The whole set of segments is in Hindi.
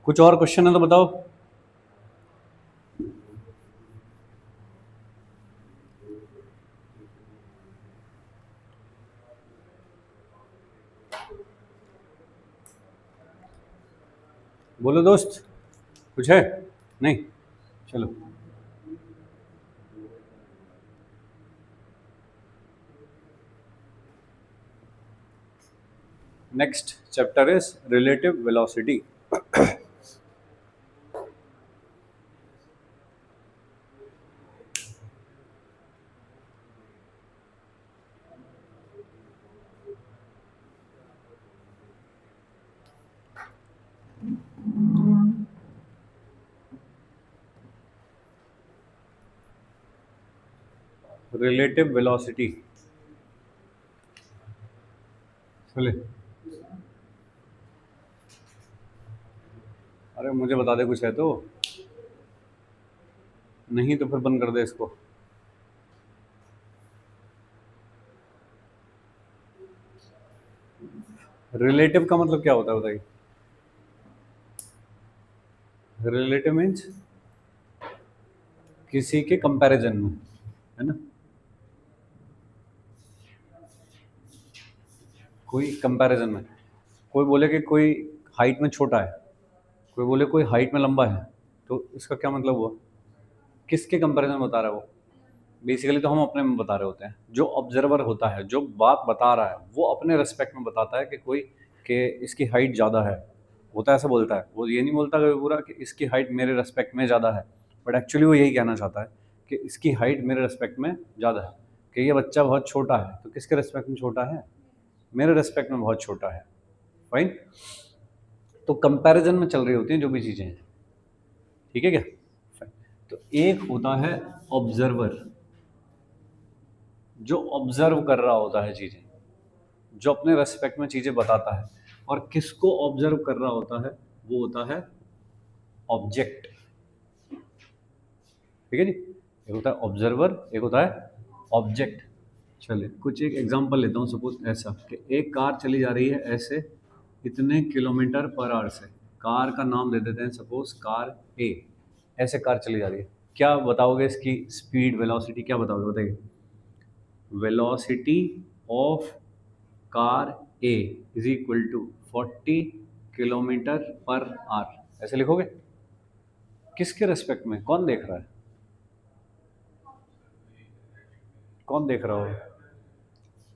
कुछ और क्वेश्चन है तो बताओ। बोलो दोस्त, कुछ है? नहीं? चलो। Next chapter is relative velocity. Relative velocity. चले। अरे मुझे बता दे कुछ है तो, नहीं तो फिर बंद कर दे इसको। रिलेटिव का मतलब क्या होता है बताइए। रिलेटिव मीन्स किसी के कंपैरिजन में, है ना? कोई कंपैरिजन में, कोई बोले कि कोई हाइट में छोटा है, कोई बोले कोई हाइट में लंबा है, तो इसका क्या मतलब हुआ? किसके कंपैरिजन में बता रहा है वो? बेसिकली तो हम अपने में बता रहे होते हैं। जो ऑब्जर्वर होता है, जो बात बता रहा है, वो अपने रेस्पेक्ट में बताता है कि कोई कि इसकी हाइट ज़्यादा है। वो तो ऐसा बोलता है, वो ये नहीं बोलता कभी पूरा कि इसकी हाइट मेरे रेस्पेक्ट में ज़्यादा है। बट एक्चुअली वो यही कहना चाहता है कि इसकी हाइट मेरे रेस्पेक्ट में ज़्यादा है। कि ये बच्चा बहुत छोटा है, तो किसके रेस्पेक्ट में छोटा है? मेरे रेस्पेक्ट में बहुत छोटा है। फाइन। तो कंपैरिजन में चल रही होती हैं जो भी चीज़ें हैं। ठीक है क्या? Fine. तो एक होता है ऑब्जर्वर, जो ऑब्जर्व कर रहा होता है चीज़ें, जो अपने रेस्पेक्ट में चीज़ें बताता है। और किसको ऑब्जर्व कर रहा होता है? वो होता है ऑब्जेक्ट। ठीक है जी? एक होता है ऑब्जर्वर, एक होता है ऑब्जेक्ट। चलिए कुछ एक एग्जांपल लेता हूँ। सपोज ऐसा कि एक कार चली जा रही है ऐसे इतने किलोमीटर पर आवर से। कार का नाम दे देते हैं, सपोज कार ए। ऐसे कार चली जा रही है, क्या बताओगे इसकी स्पीड, वेलोसिटी क्या बताओगे? बताइए। Velocity of car A is equal to 40 kilometre per hour, ऐसे लिखोगे? किसके रेस्पेक्ट में? कौन देख रहा है? कौन देख रहा होगा?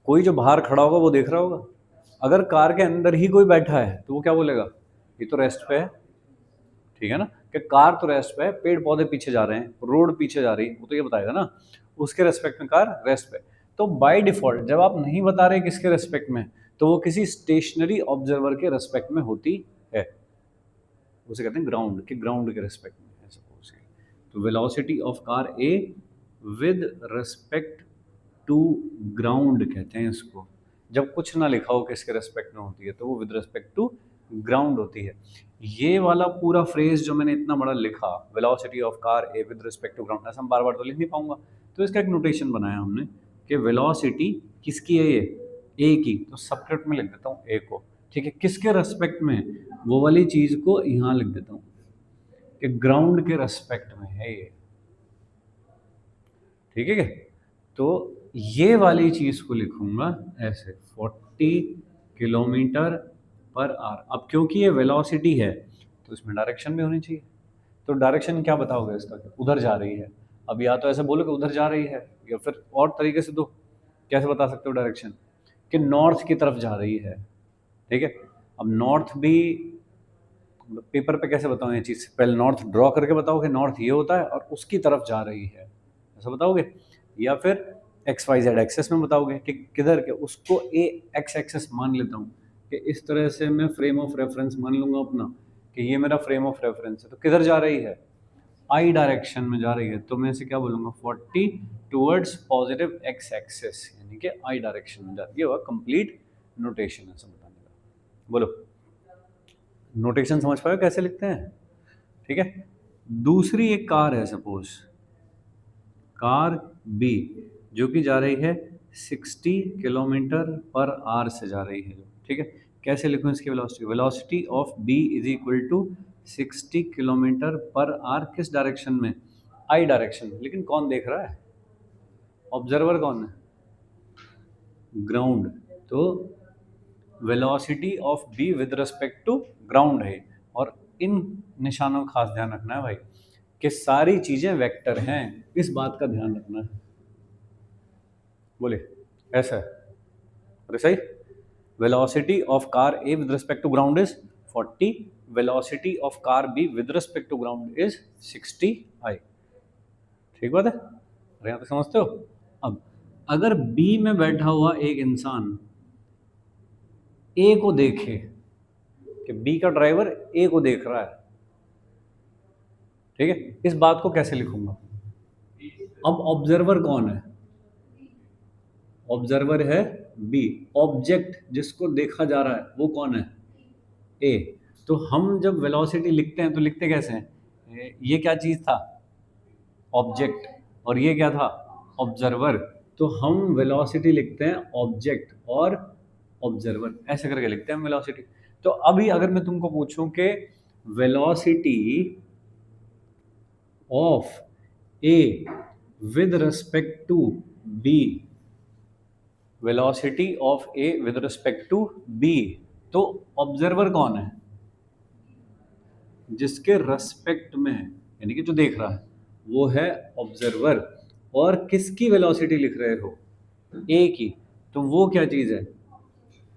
कोई जो बाहर खड़ा होगा वो देख रहा होगा। अगर कार के अंदर ही कोई बैठा है तो वो क्या बोलेगा? ये तो रेस्ट पे है। ठीक है ना? कि कार तो रेस्ट पे है, पेड़ पौधे पीछे जा रहे हैं, रोड पीछे जा रही है, वो तो ये बताएगा ना उसके रेस्पेक्ट में कार रेस्ट पे। तो बाय डिफॉल्ट जब आप नहीं बता रहे किसके रेस्पेक्ट में, तो वो किसी स्टेशनरी ऑब्जर्वर के रेस्पेक्ट में होती है। उसे कहते हैं ग्राउंड, के ग्राउंड के रेस्पेक्ट में है सपोज। तो velocity of car A with respect to ground कहते हैं इसको। जब कुछ ना लिखा हो किसके रेस्पेक्ट में होती है, तो वो विद रेस्पेक्ट टू ग्राउंड होती है। ये वाला पूरा फ्रेज जो मैंने इतना बड़ा लिखा, velocity of car A with respect to ground, ऐसा हम बार बार तो लिख नहीं पाऊंगा। तो इसका एक नोटेशन बनाया हमने कि वेलोसिटी किसकी है? ये ए की, तो सबस्क्रिप्ट में लिख देता हूँ ए को। ठीक है, किसके रेस्पेक्ट में? वो वाली चीज को यहाँ लिख देता हूँ कि ग्राउंड के रेस्पेक्ट में है ये। ठीक है क्या? तो ये वाली चीज को लिखूंगा ऐसे 40 किलोमीटर पर आवर। अब क्योंकि ये वेलोसिटी है तो इसमें डायरेक्शन भी होनी चाहिए। तो डायरेक्शन क्या बताओगे इसका? कि उधर जा रही है। अब या तो ऐसे बोलो कि उधर जा रही है, या फिर और तरीके से दो। कैसे बता सकते हो डायरेक्शन? कि नॉर्थ की तरफ जा रही है। ठीक है। अब नॉर्थ भी पेपर पे कैसे बताओ ये चीज़? पहले नॉर्थ ड्रॉ करके बताओ कि नॉर्थ ये होता है और उसकी तरफ जा रही है, ऐसा बताओगे? या फिर एक्स वाई जेड एक्सेस में बताओगे कि किधर के? उसको ए एक्स एक्सेस मान लेता हूँ कि इस तरह से मैं फ्रेम ऑफ रेफरेंस मान लूंगा अपना, कि ये मेरा फ्रेम ऑफ रेफरेंस है। तो किधर जा रही है? आई डायरेक्शन में जा रही है। तो मैं इसे क्या बोलूँगा? 40 टूवर्ड्स पॉजिटिव एक्स एक्सेस, यानी कि आई डायरेक्शन में जाती है। वह कंप्लीट नोटेशन है सब बताने का। बोलो, नोटेशन समझ पाए कैसे लिखते हैं? ठीक है। दूसरी एक कार है सपोज, कार बी, जो कि जा रही है 60 किलोमीटर पर आवर से जा रही है। ठीक है। कैसे लिखूं इसकी velocity? Velocity of B is equal to 60 kilometre per hour किस डायरेक्शन में? I direction. लेकिन कौन देख रहा है? ऑब्जर्वर कौन है? ग्राउंड। तो velocity of B with respect to ground है। और इन निशानों का खास ध्यान रखना है भाई कि सारी चीजें वेक्टर हैं, इस बात का ध्यान रखना है। बोले ऐसा है? अरे सही। Velocity of car A with respect to ground is 40, velocity of car B with respect to ground is 60 I. ठीक बात है? अरे यहाँ तक समझते हो? अब अगर बी में बैठा हुआ एक इंसान ए को देखे कि बी का ड्राइवर ए को देख रहा है, ठीक है, इस बात को कैसे लिखूंगा? अब ऑब्जर्वर कौन है? ऑब्जर्वर है बी। ऑब्जेक्ट जिसको देखा जा रहा है वो कौन है? ए। तो हम जब वेलोसिटी लिखते हैं तो लिखते कैसे हैं? ये क्या चीज था? ऑब्जेक्ट। और ये क्या था? ऑब्जर्वर। तो हम वेलोसिटी लिखते हैं ऑब्जेक्ट और ऑब्जर्वर, ऐसे करके लिखते हैं हम वेलोसिटी। तो अभी अगर मैं तुमको पूछूं कि velocity of A with respect to B, velocity of A with respect to B, तो ऑब्जर्वर कौन है? जिसके रेस्पेक्ट में है, यानी कि जो देख रहा है वो है ऑब्जर्वर। और किसकी वेलोसिटी लिख रहे हो? ए की। तो वो क्या चीज है?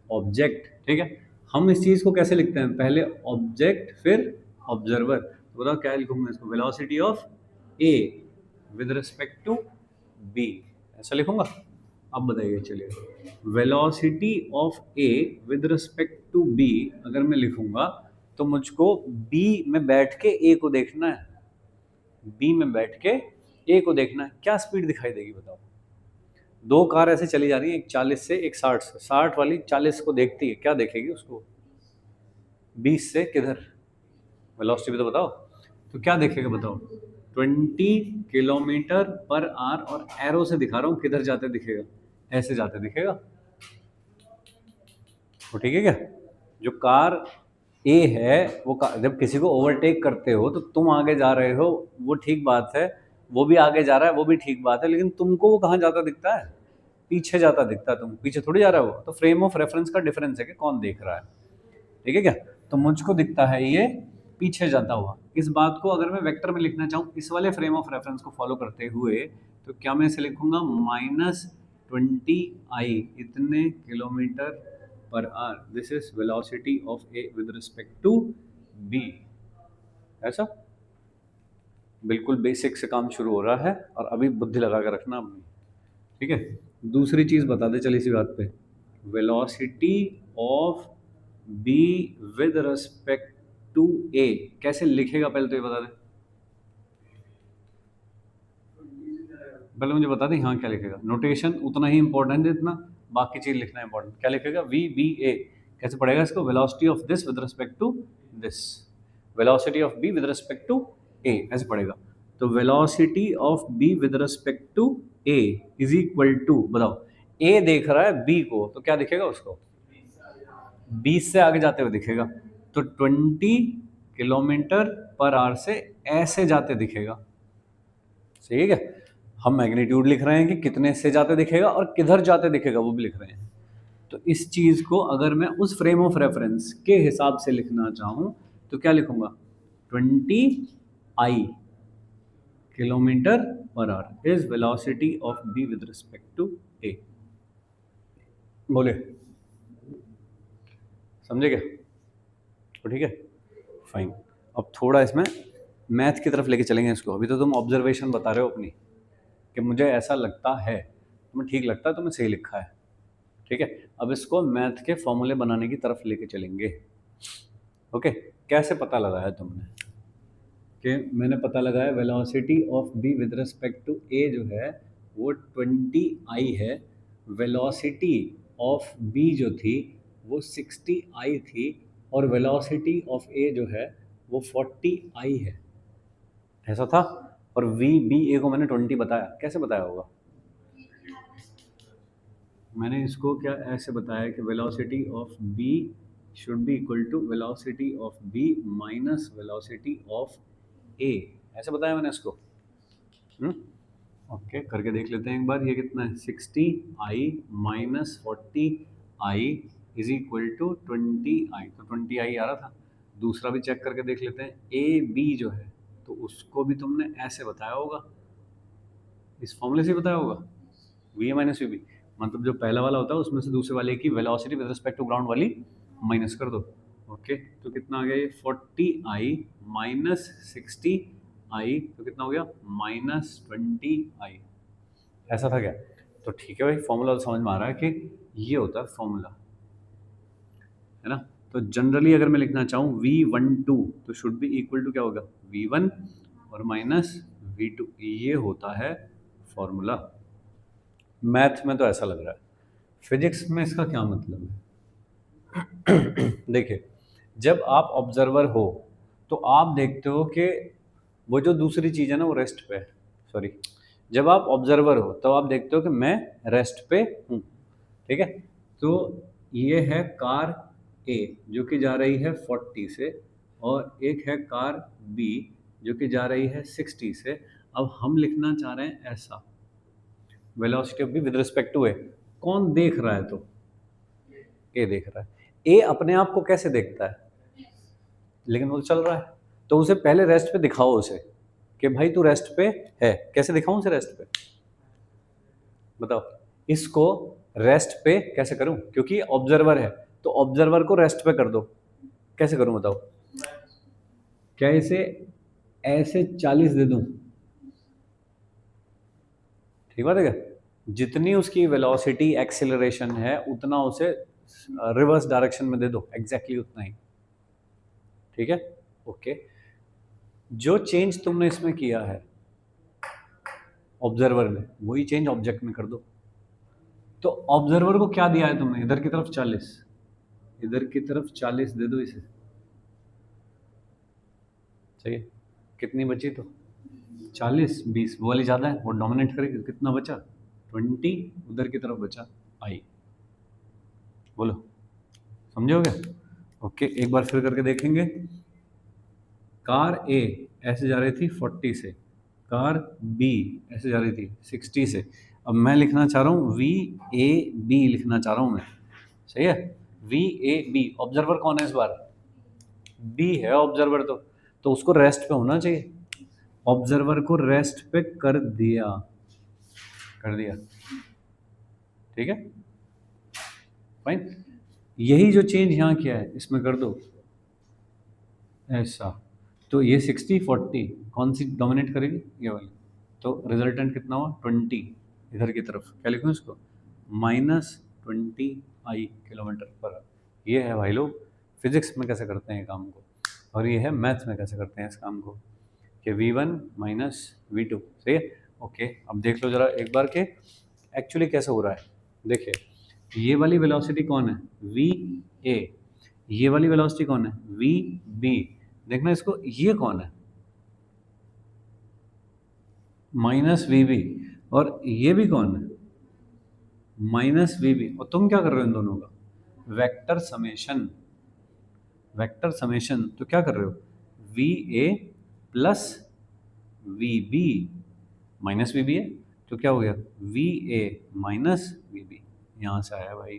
ऑब्जेक्ट। ठीक है। हम इस चीज को कैसे लिखते हैं? पहले ऑब्जेक्ट फिर ऑब्जर्वर। तो बताओ क्या लिखूंगा इसको? Velocity of A with respect to B, ऐसा लिखूंगा। अब बताइए, चलिए velocity of A with respect to B अगर मैं लिखूंगा तो मुझको बी में बैठ के ए को देखना है। बी में बैठ के ए को देखना है। क्या स्पीड दिखाई देगी बताओ? दो कार ऐसे चली जा रही है, एक 40 से एक 60 से। 60 वाली 40 को देखती है, क्या देखेगी उसको? 20 से किधर? वेलोसिटी भी तो बताओ। तो क्या देखेगा बताओ? 20 किलोमीटर पर आवर। और एरो से दिखा रहा हूँ किधर जाते दिखेगा? ऐसे जाते दिखेगा। वो ठीक है क्या? जो कार ए है वो जब किसी को ओवरटेक करते हो तो तुम आगे जा रहे हो, वो ठीक बात है। वो भी आगे जा रहा है, वो भी ठीक बात है। लेकिन तुमको वो कहाँ जाता दिखता है? पीछे जाता दिखता है। तुम पीछे थोड़ी जा रहा हो। तो फ्रेम ऑफ रेफरेंस का डिफरेंस है कि कौन देख रहा है। ठीक है क्या? तो मुझको दिखता है ये पीछे जाता हुआ। इस बात को अगर मैं वेक्टर में लिखना चाहूँ इस वाले फ्रेम ऑफ रेफरेंस को फॉलो करते हुए, तो क्या मैं इसे लिखूंगा? -20i, इतने kilometre per hour. This is velocity of A with respect to B. ऐसा बिल्कुल बेसिक से काम शुरू हो रहा है और अभी बुद्धि लगा कर रखना अपनी। ठीक है। दूसरी चीज बता दे चल इसी बात पे। Velocity of B with respect to A कैसे लिखेगा पहले तो ये बता दे। पहले मुझे बता दे हाँ क्या लिखेगा। नोटेशन उतना ही इंपॉर्टेंट है जितना बाकी चीज लिखना इंपॉर्टेंट। क्या लिखेगा? V B A. कैसे पढ़ेगा इसको? Velocity of this with respect to this, velocity of B with respect to A, ऐसे पढ़ेगा। तो velocity of B with respect to A is equal to, बताओ, ए देख रहा है बी को तो क्या दिखेगा उसको? 20 से आगे जाते हुए दिखेगा। तो 20 किलोमीटर पर आवर से ऐसे जाते दिखेगा। सही है क्या? हम मैग्नीट्यूड लिख रहे हैं कि कितने से जाते दिखेगा और किधर जाते दिखेगा वो भी लिख रहे हैं। तो इस चीज को अगर मैं उस फ्रेम ऑफ रेफरेंस के हिसाब से लिखना चाहूं तो क्या लिखूंगा? 20i kilometre per hour is velocity of B with respect to A. बोले समझे क्या? तो ठीक है, फाइन। अब थोड़ा इसमें मैथ की तरफ लेके चलेंगे इसको। अभी तो तुम ऑब्जर्वेशन बता रहे हो अपनी कि मुझे ऐसा लगता है, तुम्हें ठीक लगता है, तुम्हें सही लिखा है। ठीक है। अब इसको मैथ के फॉर्मूले बनाने की तरफ लेके चलेंगे। ओके। कैसे पता लगाया तुमने? कि मैंने पता लगाया velocity of B with respect to A जो है वो 20i है। वेलोसिटी ऑफ बी जो थी वो 60i थी। और वेलोसिटी ऑफ ए जो है वो 40i है। ऐसा था। और वी बी ए को मैंने 20 बताया। कैसे बताया होगा? मैंने इसको क्या ऐसे बताया कि velocity of B should be equal to velocity of B minus velocity of A, ऐसे बताया मैंने इसको। ओके, करके देख लेते हैं एक बार। ये कितना है, 60i minus 40i is equal to 20i, तो 20i आ रहा था। दूसरा भी चेक करके देख लेते हैं, ए बी जो है तो उसको भी तुमने ऐसे बताया होगा, इस फॉर्मूले से बताया होगा, V A minus V B, मतलब जो पहला वाला होता है उसमें से दूसरे वाले की velocity with respect to ground वाली माइनस कर दो। ओके, तो कितना आ गया ये, 40i माइनस 60i, तो कितना हो गया, माइनस 20i। ऐसा था क्या? तो ठीक है भाई, फॉर्मूला तो समझ में आ रहा है कि ये होता है फॉर्मूला, है ना। तो जनरली अगर मैं लिखना चाहूँ V12 तो शुड बी इक्वल टू क्या होगा, V1 और माइनस V2, ये होता है फॉर्मूला। मैथ में तो ऐसा लग रहा है, फिजिक्स में इसका क्या मतलब है? देखिए, जब आप ऑब्जर्वर हो तो आप देखते हो कि वो जो दूसरी चीज़ है ना वो रेस्ट पे है, सॉरी, जब आप ऑब्जर्वर हो तो आप देखते हो कि मैं रेस्ट पे हूँ, ठीक है। तो ये है कार ए जो कि जा रही है 40 से, और एक है कार बी जो कि जा रही है 60 से। अब हम लिखना चाह रहे हैं ऐसा, velocity of B with respect to A. कौन देख रहा है? तो ए देख रहा है। ए अपने आप को कैसे देखता है? लेकिन वो तो चल रहा है, तो उसे पहले रेस्ट पे दिखाओ उसे कि भाई तू रेस्ट पे है। कैसे दिखाऊं उसे रेस्ट पे, बताओ। इसको रेस्ट पे कैसे करूं, क्योंकि ऑब्जर्वर है तो ऑब्जर्वर को रेस्ट पे कर दो। कैसे करूं बताओ? क्या इसे ऐसे 40 दे दूं? ठीक बात है क्या? जितनी उसकी वेलोसिटी एक्सेलरेशन है उतना उसे रिवर्स डायरेक्शन में दे दो, एग्जैक्टली उतना ही, ठीक है। ओके, जो चेंज तुमने इसमें किया है ऑब्जर्वर में, वही चेंज ऑब्जेक्ट में कर दो। तो ऑब्जर्वर को क्या दिया है तुमने, इधर की तरफ 40, इधर की तरफ 40 दे दो इसे, सही है। कितनी बची? तो 40, 20 वो वाली ज़्यादा है, वो डोमिनेट करेगी। कितना बचा? 20, उधर की तरफ बचा आई। बोलो, समझे हो क्या? ओके, एक बार फिर करके देखेंगे। कार ए ऐसे जा रही थी 40 से, कार बी ऐसे जा रही थी 60 से। अब मैं लिखना चाह रहा हूँ वी ए बी, लिखना चाह रहा हूँ मैं, सही है। वी ए बी, ऑब्जर्वर कौन है इस बार? बी है ऑब्जर्वर, तो उसको रेस्ट पे होना चाहिए। ऑब्जर्वर को रेस्ट पे कर दिया, कर दिया, ठीक है, फाइन। यही जो चेंज यहाँ किया है इसमें कर दो ऐसा, तो ये 60-40 कौन सी डोमिनेट करेगी? ये वाली। तो रिजल्टेंट कितना हुआ? 20, इधर की तरफ क्या लिखूँ इसको, -20i किलोमीटर पर आवर। ये है भाई लोग फिजिक्स में कैसे करते हैं काम को, और ये है मैथ्स में कैसे करते हैं इस काम को, कि V1 माइनस V2, सही है। ओके, अब देख लो जरा एक बार के एक्चुअली कैसे हो रहा है। देखिए, ये वाली वेलोसिटी कौन है? VA। ये वाली वेलोसिटी कौन है? VB। देखना इसको, ये कौन है? -VB। और ये भी कौन है? -VB। और तुम क्या कर रहे हो इन दोनों का? Vector summation, vector summation. तो क्या कर रहे हो? VA plus VB minus VB है, तो क्या हो गया? VA minus VB। यहाँ से आया भाई,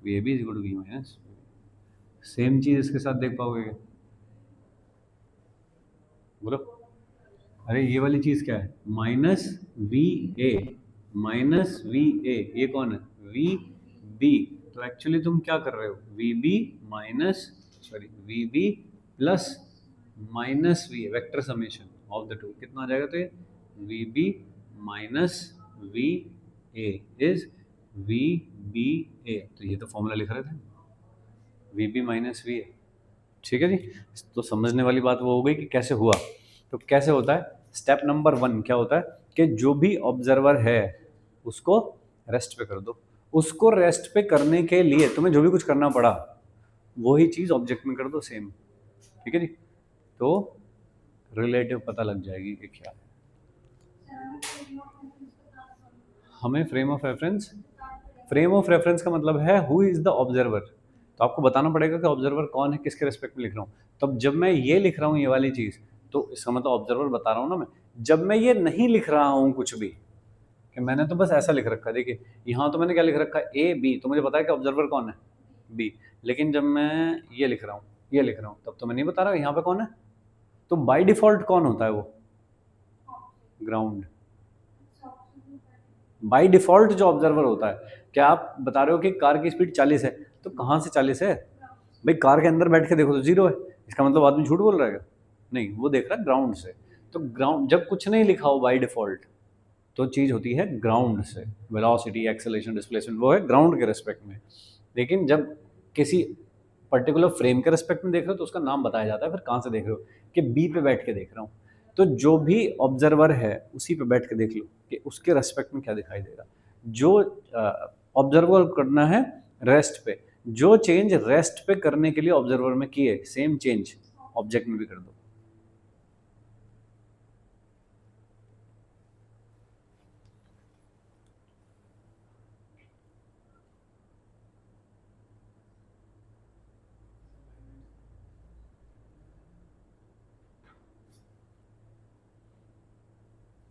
VAB is equal to V minus. Same चीज इसके साथ देख पाओगे क्या? बोलो। अरे ये वाली चीज क्या है? -VA, -VA, ये कौन है? VB। तो एक्चुअली तुम क्या कर रहे हो? VB minus, sorry, VB plus -VA, vector summation of the two, कितना आ जाएगा? तो ये VB minus VA is VBA। तो ये तो फॉर्मूला लिख रहे थे, VB माइनस VA, ठीक है जी। तो समझने वाली बात वो हो गई कि कैसे हुआ। तो कैसे होता है, स्टेप नंबर 1 क्या होता है कि जो भी ऑब्जर्वर है उसको रेस्ट पे कर दो। उसको रेस्ट पे करने के लिए तुम्हें जो भी कुछ करना पड़ा वही चीज़ ऑब्जेक्ट में कर दो, सेम, ठीक है जी। तो रिलेटिव पता लग जाएगी कि क्या है। हमें frame of reference, frame of reference का मतलब है हु इज द ऑब्जर्वर। तो आपको बताना पड़ेगा कि ऑब्जर्वर कौन है, किसके रिस्पेक्ट में लिख रहा हूँ। तब जब मैं ये लिख रहा हूँ ये वाली चीज़, तो इसका मतलब ऑब्जर्वर बता रहा हूँ ना मैं। जब मैं ये नहीं लिख रहा हूँ कुछ भी, कि मैंने तो बस ऐसा लिख रखा है, देखिए यहाँ तो मैंने क्या लिख रखा है, ए बी, तो मुझे पता है कि ऑब्जर्वर कौन है, बी। लेकिन जब मैं ये लिख रहा हूँ, ये लिख रहा हूँ, तब तो मैं नहीं बता रहा यहाँ पे कौन है। तो बाय डिफॉल्ट कौन होता है वो, ग्राउंड। बाय डिफॉल्ट जो ऑब्जर्वर होता है, क्या आप बता रहे हो कि कार की स्पीड 40 है, तो कहाँ से 40 है भाई, कार के अंदर बैठ के देखो तो 0 है, इसका मतलब आदमी झूठ बोल रहा है क्या? नहीं, वो देख रहा है ग्राउंड से। तो ग्राउंड जब कुछ नहीं लिखा हो बाय डिफॉल्ट, तो चीज़ होती है ग्राउंड से। वेलोसिटी, एक्सेलरेशन, डिस्प्लेसमेंट वो है ग्राउंड के रिस्पेक्ट में। लेकिन जब किसी पर्टिकुलर फ्रेम के रिस्पेक्ट में देख रहे हो तो उसका नाम बताया जाता है, फिर कहाँ से देख रहे हो, कि बी पे बैठ के देख रहा हूँ। तो जो भी ऑब्जर्वर है उसी पे बैठ के देख लो कि उसके रेस्पेक्ट में क्या दिखाई देगा। जो ऑब्जर्वर करना है रेस्ट पे, जो चेंज रेस्ट पे करने के लिए ऑब्जर्वर में किए, सेम चेंज ऑब्जेक्ट में भी कर दो।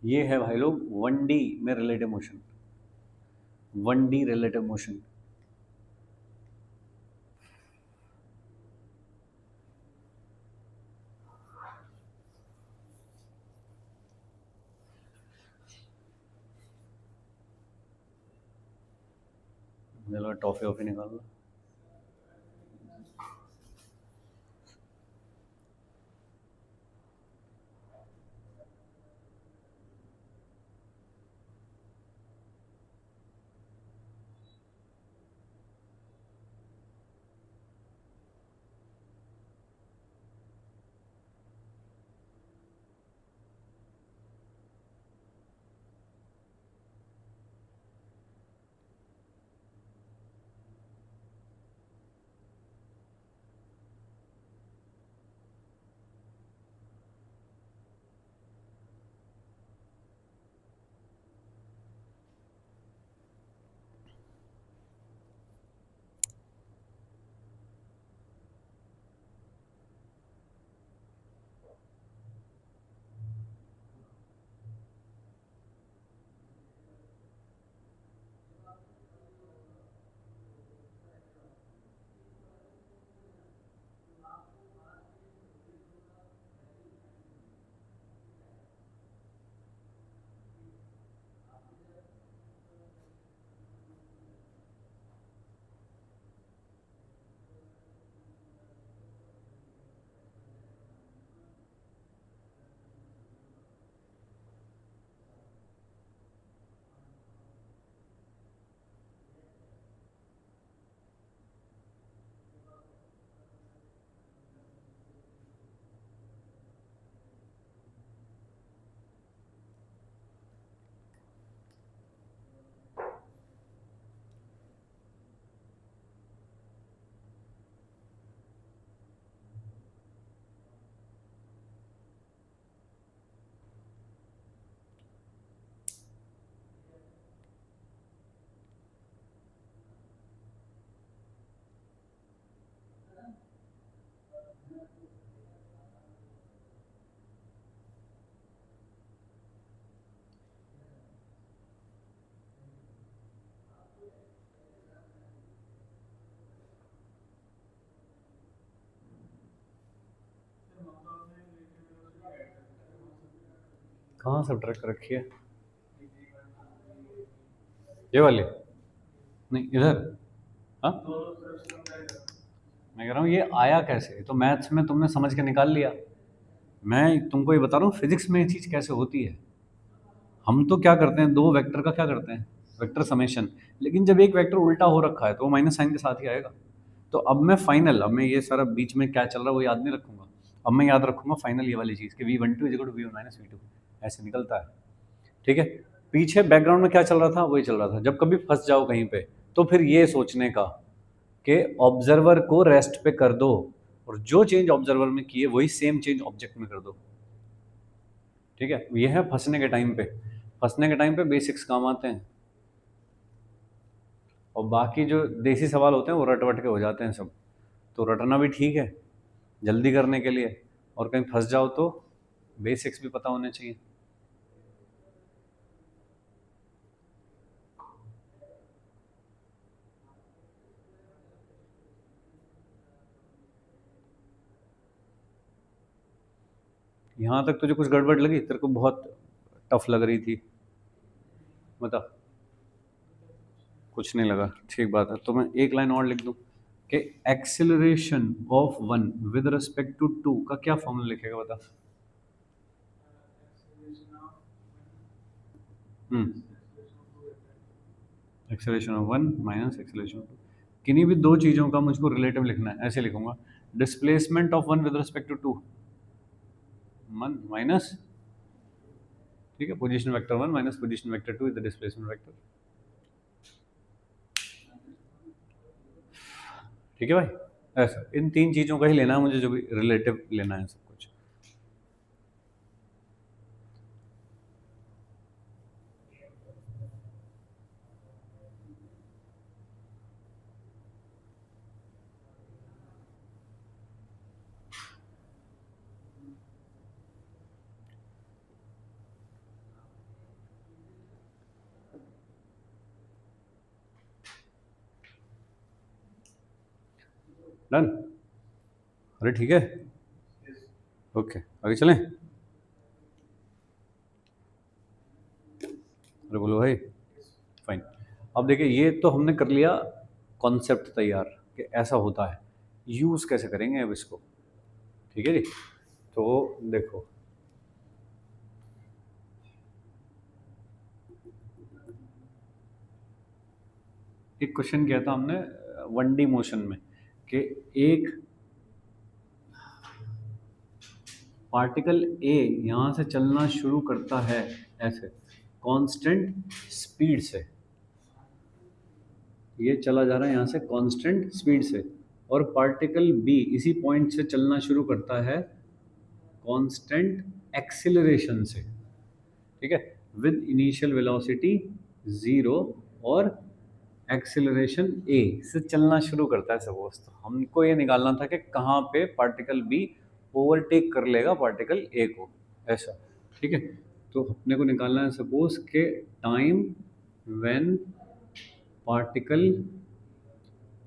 ये है भाई लोग 1D में relative motion, 1D relative motion. मुझे लगा टॉफी वॉफी निकाल लो। कहाँ सब्ट्रैक्ट कर रखी है, ये वाली? नहीं, इधर। हाँ, मैं कह रहा हूँ ये आया कैसे, तो मैथ्स में तुमने समझ के निकाल लिया। मैं तुमको ये बता रहा हूँ फिजिक्स में ये चीज़ कैसे होती है। हम तो क्या करते हैं, दो वेक्टर का क्या करते हैं, वेक्टर समेशन। लेकिन जब एक वेक्टर उल्टा हो रखा है तो वो माइनस साइन के साथ ही आएगा। तो अब मैं ये सारा बीच में क्या चल रहा है वो याद नहीं रखूंगा। अब मैं याद रखूंगा फाइनल ये वाली चीज़ कि V12 is equal to V1 minus V2, ऐसे निकलता है। ठीक है, पीछे बैकग्राउंड में क्या चल रहा था, वही चल रहा था। जब कभी फंस जाओ कहीं पे, तो फिर ये सोचने का कि ऑब्जर्वर को रेस्ट पे कर दो, और जो चेंज ऑब्जर्वर में किए वही सेम चेंज ऑब्जेक्ट में कर दो। ठीक है, ये है फंसने के टाइम पे। फंसने के टाइम पे बेसिक्स काम आते हैं, और बाकी जो देसी सवाल होते हैं वो रट वट के हो जाते हैं सब। तो रटना भी ठीक है जल्दी करने के लिए, और कहीं फंस जाओ तो बेसिक्स भी पता होने चाहिए। यहाँ तक तुझे कुछ गड़बड़ लगी? तेरे को बहुत टफ लग रही थी? बता। कुछ नहीं लगा, ठीक बात है। तो मैं एक लाइन और लिख दूं कि acceleration of one with respect to two का क्या फॉर्मूला लिखेगा, बता। Acceleration of one minus acceleration of two, किन्हीं भी दो चीज़ों का मुझको रिलेटिव लिखना है, ऐसे लिखूंगा। Displacement of one with respect to two, one minus, ठीक है, position vector one minus position vector two is the displacement vector. ठीक है भाई, ऐसा इन तीन चीज़ों का ही लेना है मुझे, जो भी रिलेटिव लेना है सब कुछ। डन? अरे ठीक है, ओके आगे चलें। अरे बोलो भाई। फाइन। अब देखिए, ये तो हमने कर लिया कॉन्सेप्ट तैयार कि ऐसा होता है, यूज़ कैसे करेंगे अब इसको। ठीक है जी, तो देखो एक क्वेश्चन किया था हमने 1D मोशन में कि एक पार्टिकल ए यहाँ से चलना शुरू करता है ऐसे कांस्टेंट स्पीड से, ये चला जा रहा है यहाँ से कांस्टेंट स्पीड से, और पार्टिकल बी इसी पॉइंट से चलना शुरू करता है कांस्टेंट एक्सिलरेशन से, ठीक है, विद इनिशियल वेलोसिटी 0 और एक्सिलरेशन ए से चलना शुरू करता है सपोज। तो हमको ये निकालना था कि कहाँ पे पार्टिकल बी ओवरटेक कर लेगा पार्टिकल ए को, ऐसा। ठीक है, तो अपने को निकालना है सपोज के time when particle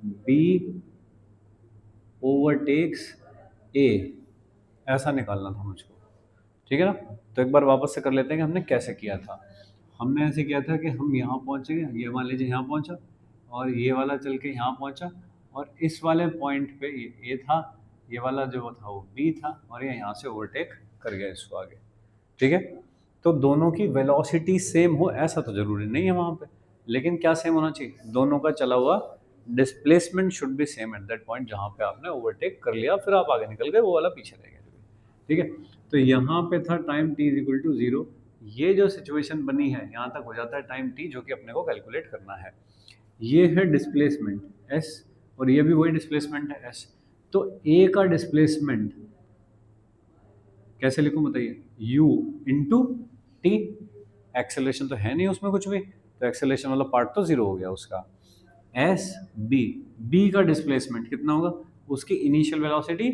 B overtakes A, ऐसा निकालना था मुझको। ठीक है ना, तो एक बार वापस से कर लेते हैं कि हमने कैसे किया था। हमने ऐसे किया था कि हम यहाँ पहुँचेंगे, ये मान लीजिए यहाँ पहुँचा, और ये वाला चल के यहाँ पहुँचा, और इस वाले पॉइंट पे ये ए था, ये वाला जो था वो बी था, और ये यहाँ से ओवरटेक कर गया इसको आगे। ठीक है, तो दोनों की वेलोसिटी सेम हो ऐसा तो जरूरी नहीं है वहाँ पे, लेकिन क्या सेम होना चाहिए, दोनों का चला हुआ displacement should be same at that point जहाँ पे आपने ओवरटेक कर लिया, फिर आप आगे निकल गए, वो वाला पीछे रह गया। ठीक है, तो यहाँ पे था time t is equal to 0, ये जो सिचुएशन बनी है यहाँ तक हो जाता है टाइम t जो कि अपने को कैलकुलेट करना है। ये है डिस्प्लेसमेंट s और ये भी वही डिस्प्लेसमेंट है s। तो a का डिस्प्लेसमेंट कैसे लिखूं बताइए, u इंटू टी, एक्सेलरेशन तो है नहीं उसमें कुछ भी, तो एक्सेलरेशन वाला पार्ट तो 0 हो गया उसका। एस बी, बी का डिस्प्लेसमेंट कितना होगा, उसकी इनिशियल वेलोसिटी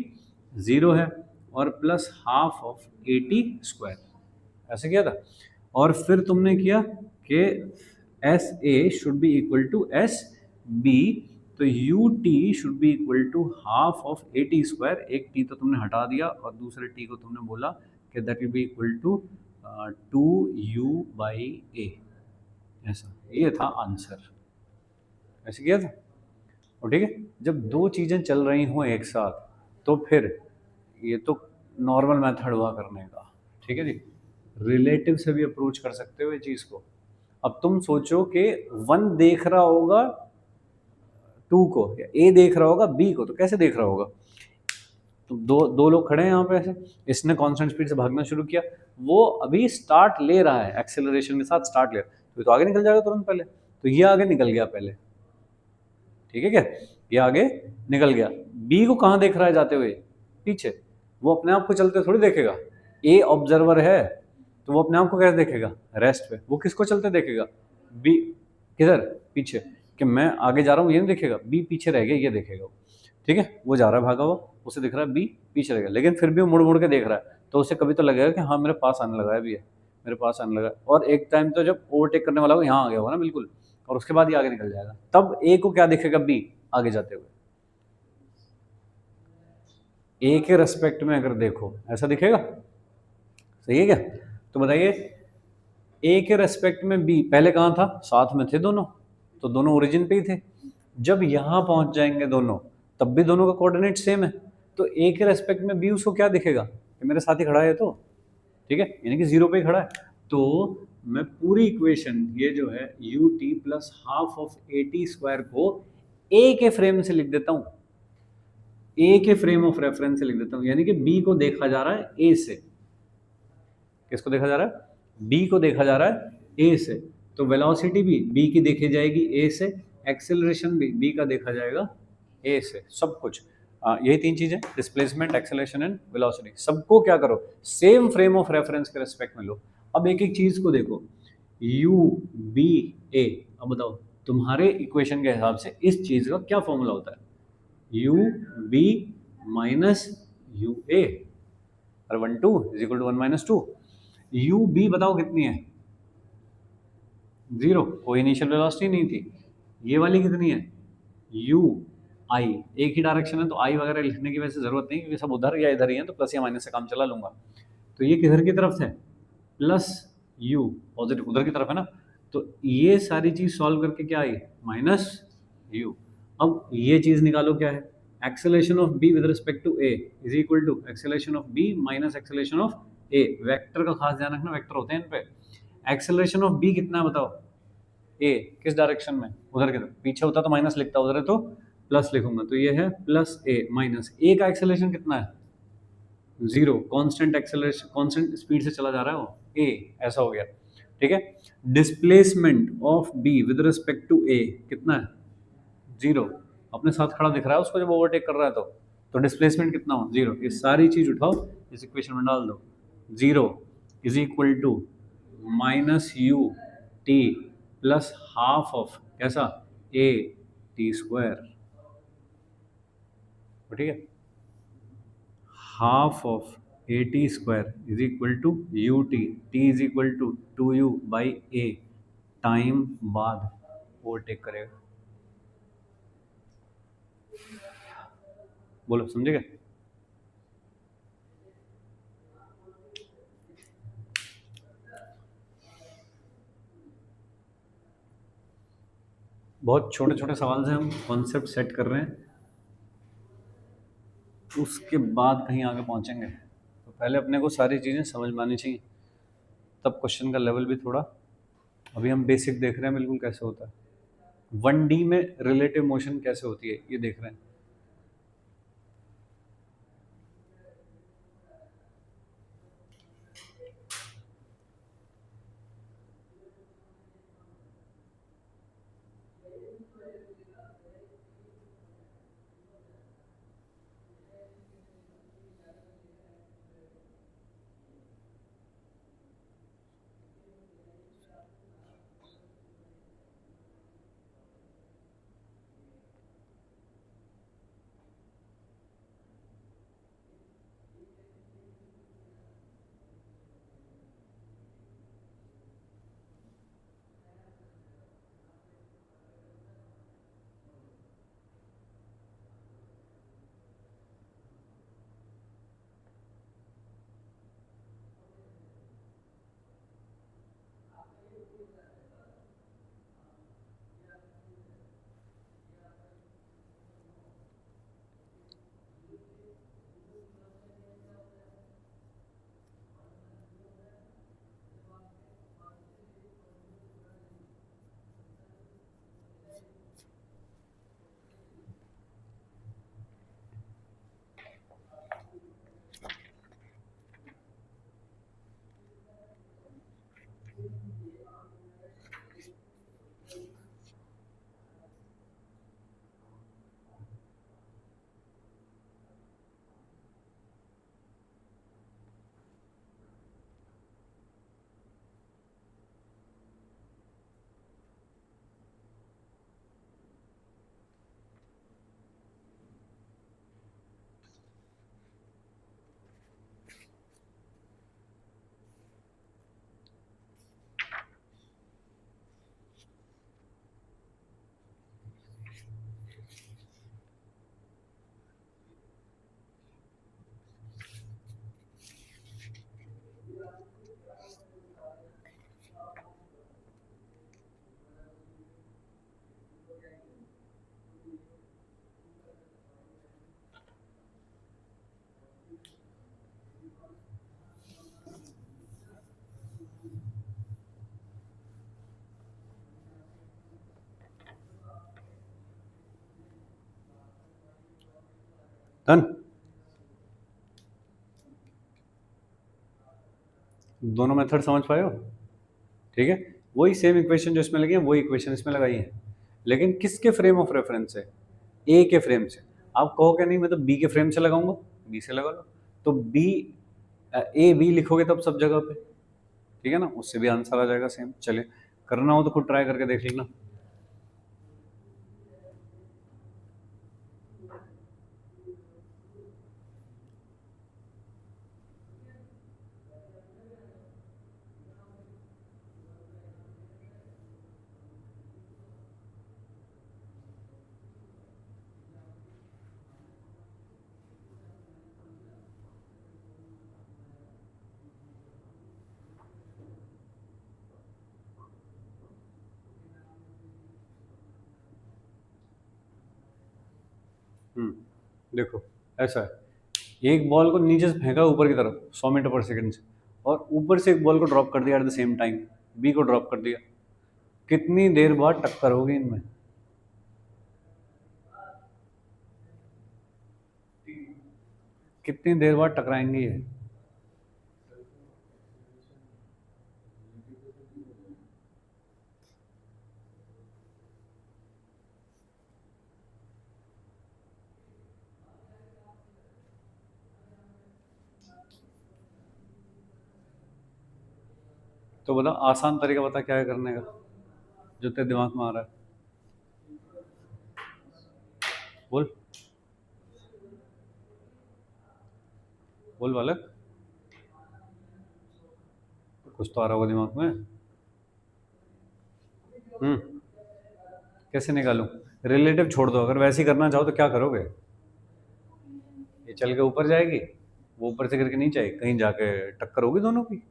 0 है और प्लस हाफ ऑफ 80 स्क्वायर, ऐसे किया था। और फिर तुमने किया कि S A should be equal to S B, तो U T should be equal to half of 80 square, एक टी तो तुमने हटा दिया और दूसरे टी को तुमने बोला कि that will be equal to 2u/a, ऐसा ये था आंसर, ऐसे किया था। और ठीक है, जब दो चीज़ें चल रही हों एक साथ तो फिर ये तो नॉर्मल मेथड हुआ करने का। ठीक है जी, रिलेटिव से भी अप्रोच कर सकते हो ये चीज़ को। अब तुम सोचो कि वन देख रहा होगा टू को, या ए देख रहा होगा बी को, तो कैसे देख रहा होगा, तो दो लोग खड़े हैं यहाँ पे ऐसे, इसने कांस्टेंट स्पीड से भागना शुरू किया, वो अभी स्टार्ट ले रहा है एक्सेलरेशन के साथ स्टार्ट ले रहा है, तो आगे निकल जाएगा तुरंत पहले, तो ये आगे निकल गया पहले। ठीक है क्या, ये आगे निकल गया, बी को कहाँ देख रहा है जाते हुए, पीछे, वो अपने आप को चलते थोड़ी देखेगा, ए ऑब्जर्वर है तो वो अपने आप को कैसे देखेगा, रेस्ट पे, वो किसको चलते देखेगा, बी किधर पीछे, कि मैं आगे जा रहा हूँ ये नहीं देखेगा, बी पीछे रह गया ये देखेगा। ठीक है, वो जा रहा है भागा हुआ, उसे दिख रहा है बी पीछे रहेगा, लेकिन फिर भी वो मुड़ मुड़ के देख रहा है, तो उसे कभी तो लगेगा कि हाँ मेरे पास आने लगा है अभी, है मेरे पास आने लगा है। और एक टाइम तो जब ओवरटेक करने वाला हो यहाँ आ गया होगा ना बिल्कुल, और उसके बाद ही आगे निकल जाएगा, तब ए को क्या दिखेगा, बी आगे जाते हुए। ए के रेस्पेक्ट में अगर देखो ऐसा दिखेगा, सही है क्या? तो बताइए ए के रेस्पेक्ट में बी पहले कहाँ था, साथ में थे दोनों, तो दोनों ओरिजिन पे ही थे। जब यहाँ पहुंच जाएंगे दोनों, तब भी दोनों का कोऑर्डिनेट सेम है, तो ए के रेस्पेक्ट में बी उसको क्या दिखेगा कि मेरे साथ ही खड़ा है, तो ठीक है, यानी कि जीरो पे ही खड़ा है। तो मैं पूरी इक्वेशन ये जो है U T plus half of A T square को ए के फ्रेम से लिख देता हूँ, ए के फ्रेम ऑफ रेफरेंस से लिख देता हूँ, यानी कि बी को देखा जा रहा है ए से। किसको देखा जा रहा है, बी को देखा जा रहा है ए से, तो वेलोसिटी भी बी की देखी जाएगी ए से, एक्सेलरेशन भी बी का देखा जाएगा ए से, सब कुछ यही तीन चीजें, डिस्प्लेसमेंट, एक्सेलरेशन एंड वेलोसिटी, सबको क्या करो सेम फ्रेम ऑफ रेफरेंस के रेस्पेक्ट में लो। अब एक एक चीज को देखो, यू बी ए, अब बताओ तुम्हारे इक्वेशन के हिसाब से इस चीज का क्या फॉर्मूला होता है, U B minus U A, और 1 2 is equal to 1 minus 2। U B बताओ कितनी है, जीरो, कोई इनिशियल वेलोसिटी नहीं थी। ये वाली कितनी है, यू आई, एक ही डायरेक्शन है तो आई वगैरह लिखने की वैसे जरूरत नहीं, क्योंकि सब उधर या इधर ही है, तो प्लस या माइनस से काम चला लूंगा। तो ये किधर की तरफ है, प्लस यू, पॉजिटिव उधर की तरफ है ना, तो ये सारी चीज सॉल्व करके क्या आई, माइनस यू। अब ये चीज निकालो क्या है, acceleration of B with respect to A is equal to acceleration of B minus acceleration of A. Vector का खास ध्यान रखना, वेक्टर होते हैं इन पे। एक्सेलरेशन ऑफ बी कितना है बताओ, ए किस डायरेक्शन में, उधर की तरफ, पीछे होता तो माइनस लिखता, उधर है तो प्लस लिखूंगा, तो ये है प्लस ए माइनस ए का एक्सेलरेशन कितना है, zero, constant acceleration, constant speed से चला जा रहा है वो, ए ऐसा हो गया, ठीक है। Displacement of B with respect to A कितना है, जीरो, अपने साथ खड़ा दिख रहा है उसको जब ओवरटेक कर रहा है, तो डिस्प्लेसमेंट कितना हो, जीरो। ये सारी चीज उठाओ इस इक्वेशन में डाल दो, zero is equal to minus U T plus half of कैसा, ए टी स्क्वायर, ठीक है, half of A T square is equal to you T is equal to 2u by A, time बाद ओवरटेक करेगा। बोलो समझे गए? बहुत छोटे छोटे सवाल से हम कॉन्सेप्ट सेट कर रहे हैं, उसके बाद कहीं आगे पहुंचेंगे, तो पहले अपने को सारी चीज़ें समझ में आनी चाहिए, तब क्वेश्चन का लेवल भी थोड़ा, अभी हम बेसिक देख रहे हैं बिल्कुल कैसे होता है, 1D में रिलेटिव मोशन कैसे होती है ये देख रहे हैं। डन। दोनों मेथड समझ पाए हो? ठीक है, वही सेम इक्वेशन जो इसमें लगी है वही इक्वेशन इसमें लगाई है, लेकिन किसके फ्रेम ऑफ रेफरेंस से? ए के फ्रेम से। आप कहोगे नहीं मैं तो बी के फ्रेम से लगाऊंगा, बी से लगा लो। तो बी ए बी लिखोगे तब सब जगह पे, ठीक है ना, उससे भी आंसर आ जाएगा सेम। चलिए, करना हो तो खुद ट्राई करके देख लेना। देखो, ऐसा है, एक बॉल को नीचे से फेंका ऊपर की तरफ 100 मीटर पर सेकंड से, और ऊपर से एक बॉल को ड्रॉप कर दिया एट द सेम टाइम, बी को ड्रॉप कर दिया। कितनी देर बाद टक्कर होगी इनमें? कितनी देर बाद टकराएंगे ये? तो बता, आसान तरीका बता क्या है करने का, जो तेरे दिमाग में आ रहा है, बोल बोल बालक, कुछ तो आ रहा होगा दिमाग में। हम्म कैसे निकालूं? रिलेटिव छोड़ दो, अगर वैसे ही करना चाहो तो क्या करोगे? ये चल के ऊपर जाएगी, वो ऊपर से करके नीचे आएगी, कहीं जाके टक्कर होगी दोनों की।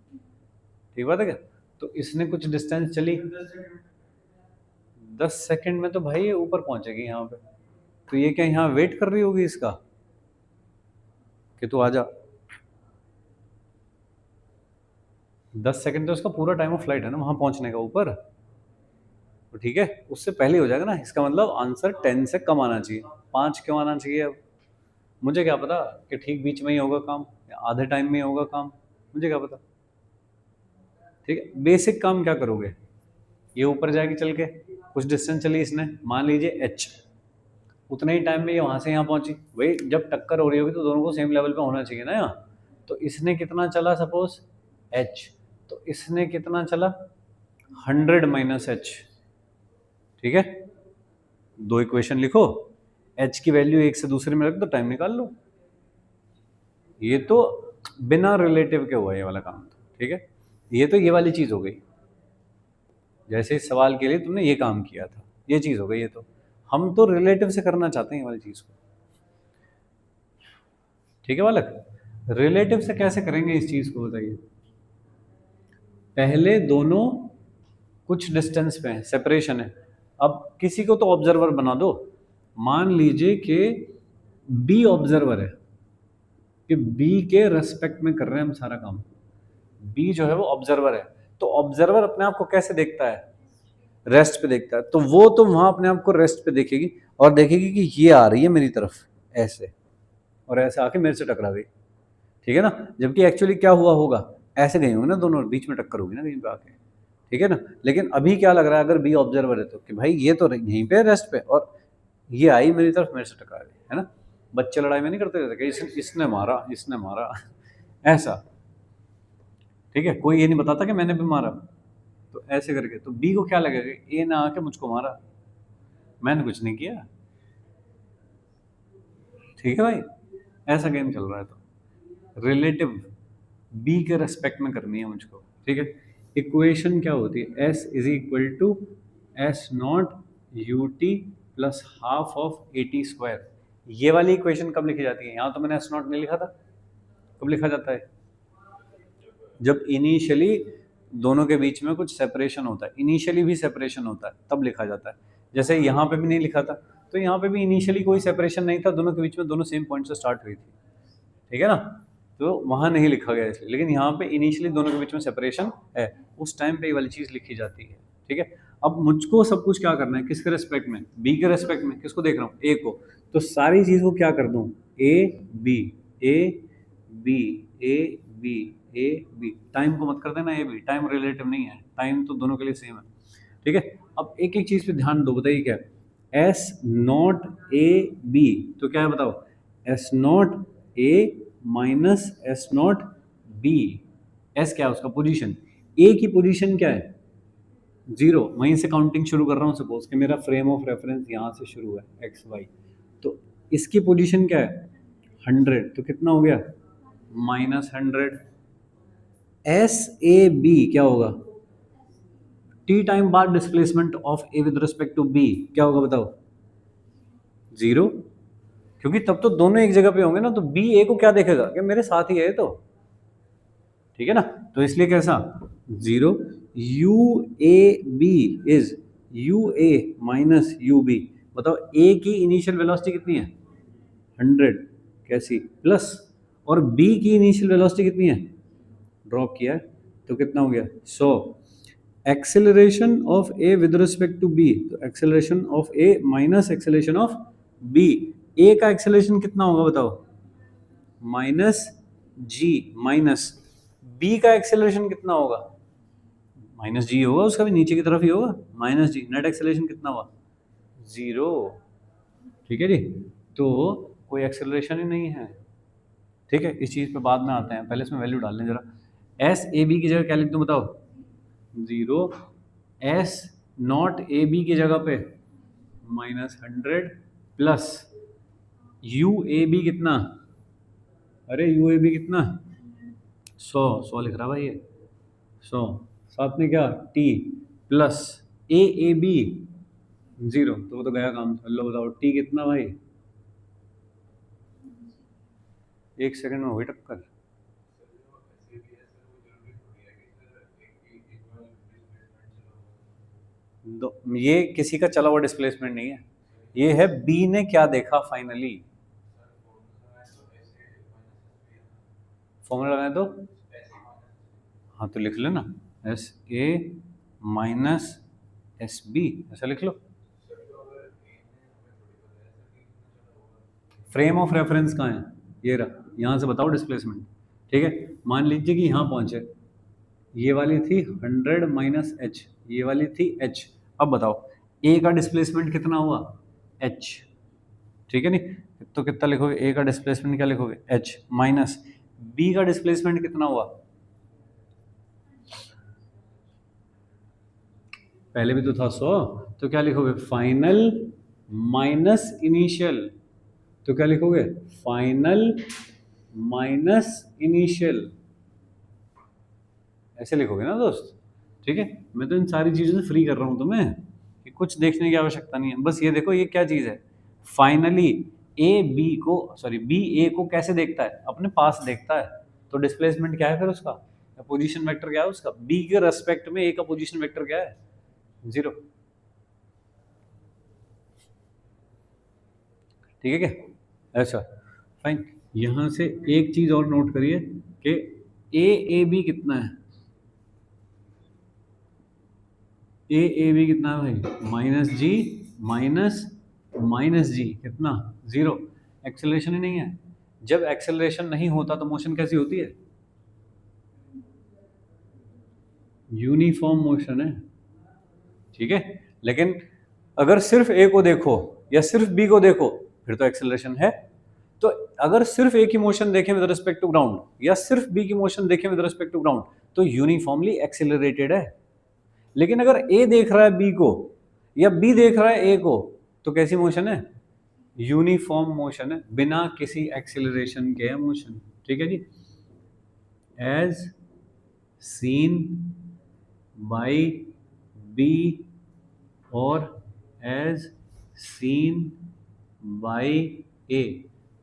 ठीक बात है क्या? तो इसने कुछ डिस्टेंस चली, 10 सेकंड में तो भाई ये ऊपर पहुंचेगी यहाँ पे। तो ये क्या यहाँ वेट कर रही होगी इसका कि तू आ जा? 10 सेकंड तो इसका पूरा टाइम ऑफ फ्लाइट है ना वहां पहुंचने का ऊपर। तो ठीक है, उससे पहले हो जाएगा ना, इसका मतलब आंसर 10 से कम आना चाहिए, 5 क्यों आना चाहिए? अब मुझे क्या पता कि ठीक बीच में ही होगा काम या आधे टाइम में ही होगा काम, मुझे क्या पता। ठीक है, बेसिक काम क्या करोगे, ये ऊपर जाएगी चल के, कुछ डिस्टेंस चली इसने, मान लीजिए एच, उतने ही टाइम में ये वहां से यहाँ पहुंची। वही जब टक्कर हो रही होगी तो दोनों को सेम लेवल पे होना चाहिए ना यहाँ। तो इसने कितना चला सपोज एच, तो इसने कितना चला 100 - एच। ठीक है, दो इक्वेशन लिखो, एच की वैल्यू एक से दूसरे में रख दो, टाइम निकाल लो। ये तो बिना रिलेटिव के हुआ ये वाला काम। ठीक है, ये तो ये वाली चीज हो गई, जैसे इस सवाल के लिए तुमने ये काम किया था, ये चीज हो गई। ये तो हम तो रिलेटिव से करना चाहते हैं ये वाली चीज को। ठीक है बालक, रिलेटिव से कैसे करेंगे इस चीज को बताइए? पहले दोनों कुछ डिस्टेंस पे हैं, सेपरेशन है। अब किसी को तो ऑब्जर्वर बना दो, मान लीजिए कि बी ऑब्जर्वर है, कि बी के रेस्पेक्ट में कर रहे हैं हम सारा काम। बी जो है वो ऑब्जर्वर है, तो ऑब्जर्वर अपने आप को कैसे देखता है? रेस्ट पे देखता है। तो वो तो वहां अपने आप को रेस्ट पे देखेगी और देखेगी कि ये आ रही है मेरी तरफ ऐसे, और ऐसे आके मेरे से टकरा गई। ठीक है ना, जबकि एक्चुअली क्या हुआ होगा, ऐसे गई होंगे ना दोनों, बीच में टक्कर होगी ना कहीं पे आके। ठीक है ना, लेकिन अभी क्या लग रहा है, अगर बी ऑब्जर्वर है तो कि भाई ये तो यहीं पे रेस्ट पे, और ये आई मेरी तरफ, मेरे से टकरा गई, है ना। बच्चे लड़ाई में नहीं करते रहते कि इसने मारा, इसने मारा ऐसा। ठीक है, कोई ये नहीं बताता कि मैंने भी मारा, तो ऐसे करके तो बी को क्या लगेगा, ए ना आके मुझको मारा, मैंने कुछ नहीं किया। ठीक है भाई, ऐसा गेम चल रहा है। तो रिलेटिव बी के रेस्पेक्ट में करनी है मुझको। ठीक है, इक्वेशन क्या होती है, s is equal to s naught u T plus half of A T square. ये वाली इक्वेशन कब लिखी जाती है? यहाँ तो मैंने एस नॉट नहीं लिखा था, कब लिखा जाता है? जब इनिशियली दोनों के बीच में कुछ सेपरेशन होता है, इनिशियली भी सेपरेशन होता है, तब लिखा जाता है। जैसे यहाँ पे भी नहीं लिखा था, तो यहाँ पे भी इनिशियली कोई सेपरेशन नहीं था दोनों के बीच में, दोनों सेम पॉइंट से स्टार्ट हुई थी। ठीक है ना, तो वहाँ नहीं लिखा गया इसलिए, लेकिन यहाँ पे इनिशियली दोनों के बीच में सेपरेशन है, उस टाइम पे ये वाली चीज़ लिखी जाती है। ठीक है, अब मुझको सब कुछ क्या करना है, किसके रेस्पेक्ट में? बी के रेस्पेक्ट में। किसको देख रहा हूँ? ए को। तो सारी चीज़ को क्या कर दूँ, a b a b a b a b, time को मत कर देना ए बी, टाइम रिलेटिव नहीं है, टाइम तो दोनों के लिए सेम है, ठीक है। अब एक एक चीज पे ध्यान दो, बताइए क्या है, एस नॉट ए बी, तो क्या है बताओ, S naught A minus S not be, S क्या है उसका पोजीशन, ए की पोजीशन क्या है जीरो, वहीं से काउंटिंग शुरू कर रहा हूँ, सपोज कि मेरा फ्रेम ऑफ रेफरेंस यहाँ से शुरू है एक्स वाई, तो इसकी पोजीशन क्या है 100, तो कितना हो गया -100, एस ए बी क्या होगा, टी टाइम बाद displacement of A with respect to b क्या होगा बताओ, जीरो, क्योंकि तब तो दोनों एक जगह पे होंगे ना, तो बी ए को क्या देखेगा कि मेरे साथ ही है तो, ठीक है ना, तो इसलिए कैसा zero, u a b is u a minus u B, बताओ ए की इनिशियल वेलोसिटी कितनी है 100, कैसी प्लस, और बी की इनिशियल वेलोसिटी कितनी है, ड्रॉप किया है, तो कितना हो गया 100, acceleration of A with respect to B, तो acceleration of A minus acceleration of B, A का एक्सेलरेशन कितना होगा बताओ माइनस जी, माइनस बी का एक्सेलरेशन कितना होगा माइनस जी होगा, उसका भी नीचे की तरफ ही होगा माइनस जी, नेट एक्सेलरेशन कितना हुआ जीरो, ठीक है जी, तो कोई एक्सेलरेशन ही नहीं है, ठीक है। इस चीज़ पे बाद में आते हैं, पहले इसमें वैल्यू डाल लें जरा, एस ए बी की जगह क्या लिख दूं बताओ zero, s naught a b की जगह पे -100 प्लस यू ए बी कितना, अरे यू ए बी कितना 100 लिख रहा भाई ये 100, साथ में क्या t plus a b zero, तो वो तो गया काम, लो बताओ टी कितना भाई, एक सेकंड में हुई टक्कर, ये किसी का चला हुआ डिस्प्लेसमेंट नहीं है, ये है बी ने क्या देखा फाइनली, फॉर्मूला लगाए तो हाँ तो लिख लेना s a minus s b, ऐसा लिख लो, फ्रेम ऑफ रेफरेंस कहाँ है, ये रहा, यहाँ से बताओ डिस्प्लेसमेंट, ठीक है। मान लीजिए कि यहाँ पहुंचे, ये वाली थी 100 माइनस एच, ये वाली थी एच, अब बताओ ए का डिस्प्लेसमेंट कितना हुआ एच, ठीक है नहीं, तो कितना लिखोगे ए का डिस्प्लेसमेंट क्या लिखोगे एच, माइनस बी का डिस्प्लेसमेंट कितना हुआ, पहले भी तो था 100, तो क्या लिखोगे फाइनल माइनस इनिशियल, तो क्या लिखोगे फाइनल माइनस इनिशियल, ऐसे लिखोगे ना दोस्त, ठीक है। मैं तो इन सारी चीज़ों से फ्री कर रहा हूँ तुम्हें, कि कुछ देखने की आवश्यकता नहीं है, बस ये देखो ये क्या चीज़ है, फाइनली ए बी को, सॉरी बी ए को कैसे देखता है अपने पास देखता है, तो डिस्प्लेसमेंट क्या है फिर उसका, पोजीशन वेक्टर क्या है उसका, बी के रेस्पेक्ट में ए का पोजीशन वेक्टर क्या है जीरो, ठीक है क्या, ऐसा फाइन। यहाँ से एक चीज़ और नोट करिए कि ए बी कितना है, ए बी कितना है भाई माइनस जी माइनस माइनस जी कितना जीरो, एक्सेलरेशन ही नहीं है, जब एक्सेलरेशन नहीं होता तो मोशन कैसी होती है यूनिफॉर्म मोशन है, ठीक है। लेकिन अगर सिर्फ ए को देखो या सिर्फ बी को देखो फिर तो एक्सेलरेशन है, तो अगर सिर्फ ए की मोशन देखें विद रिस्पेक्ट टू ग्राउंड या सिर्फ बी की मोशन देखें विद रिस्पेक्ट टू ग्राउंड तो यूनिफॉर्मली एक्सेलरेटेड है, लेकिन अगर ए देख रहा है बी को या बी देख रहा है ए को तो कैसी मोशन है यूनिफॉर्म मोशन है, बिना किसी एक्सेलरेशन के मोशन, ठीक है जी, एज सीन बाई बी और एज सीन बाई ए,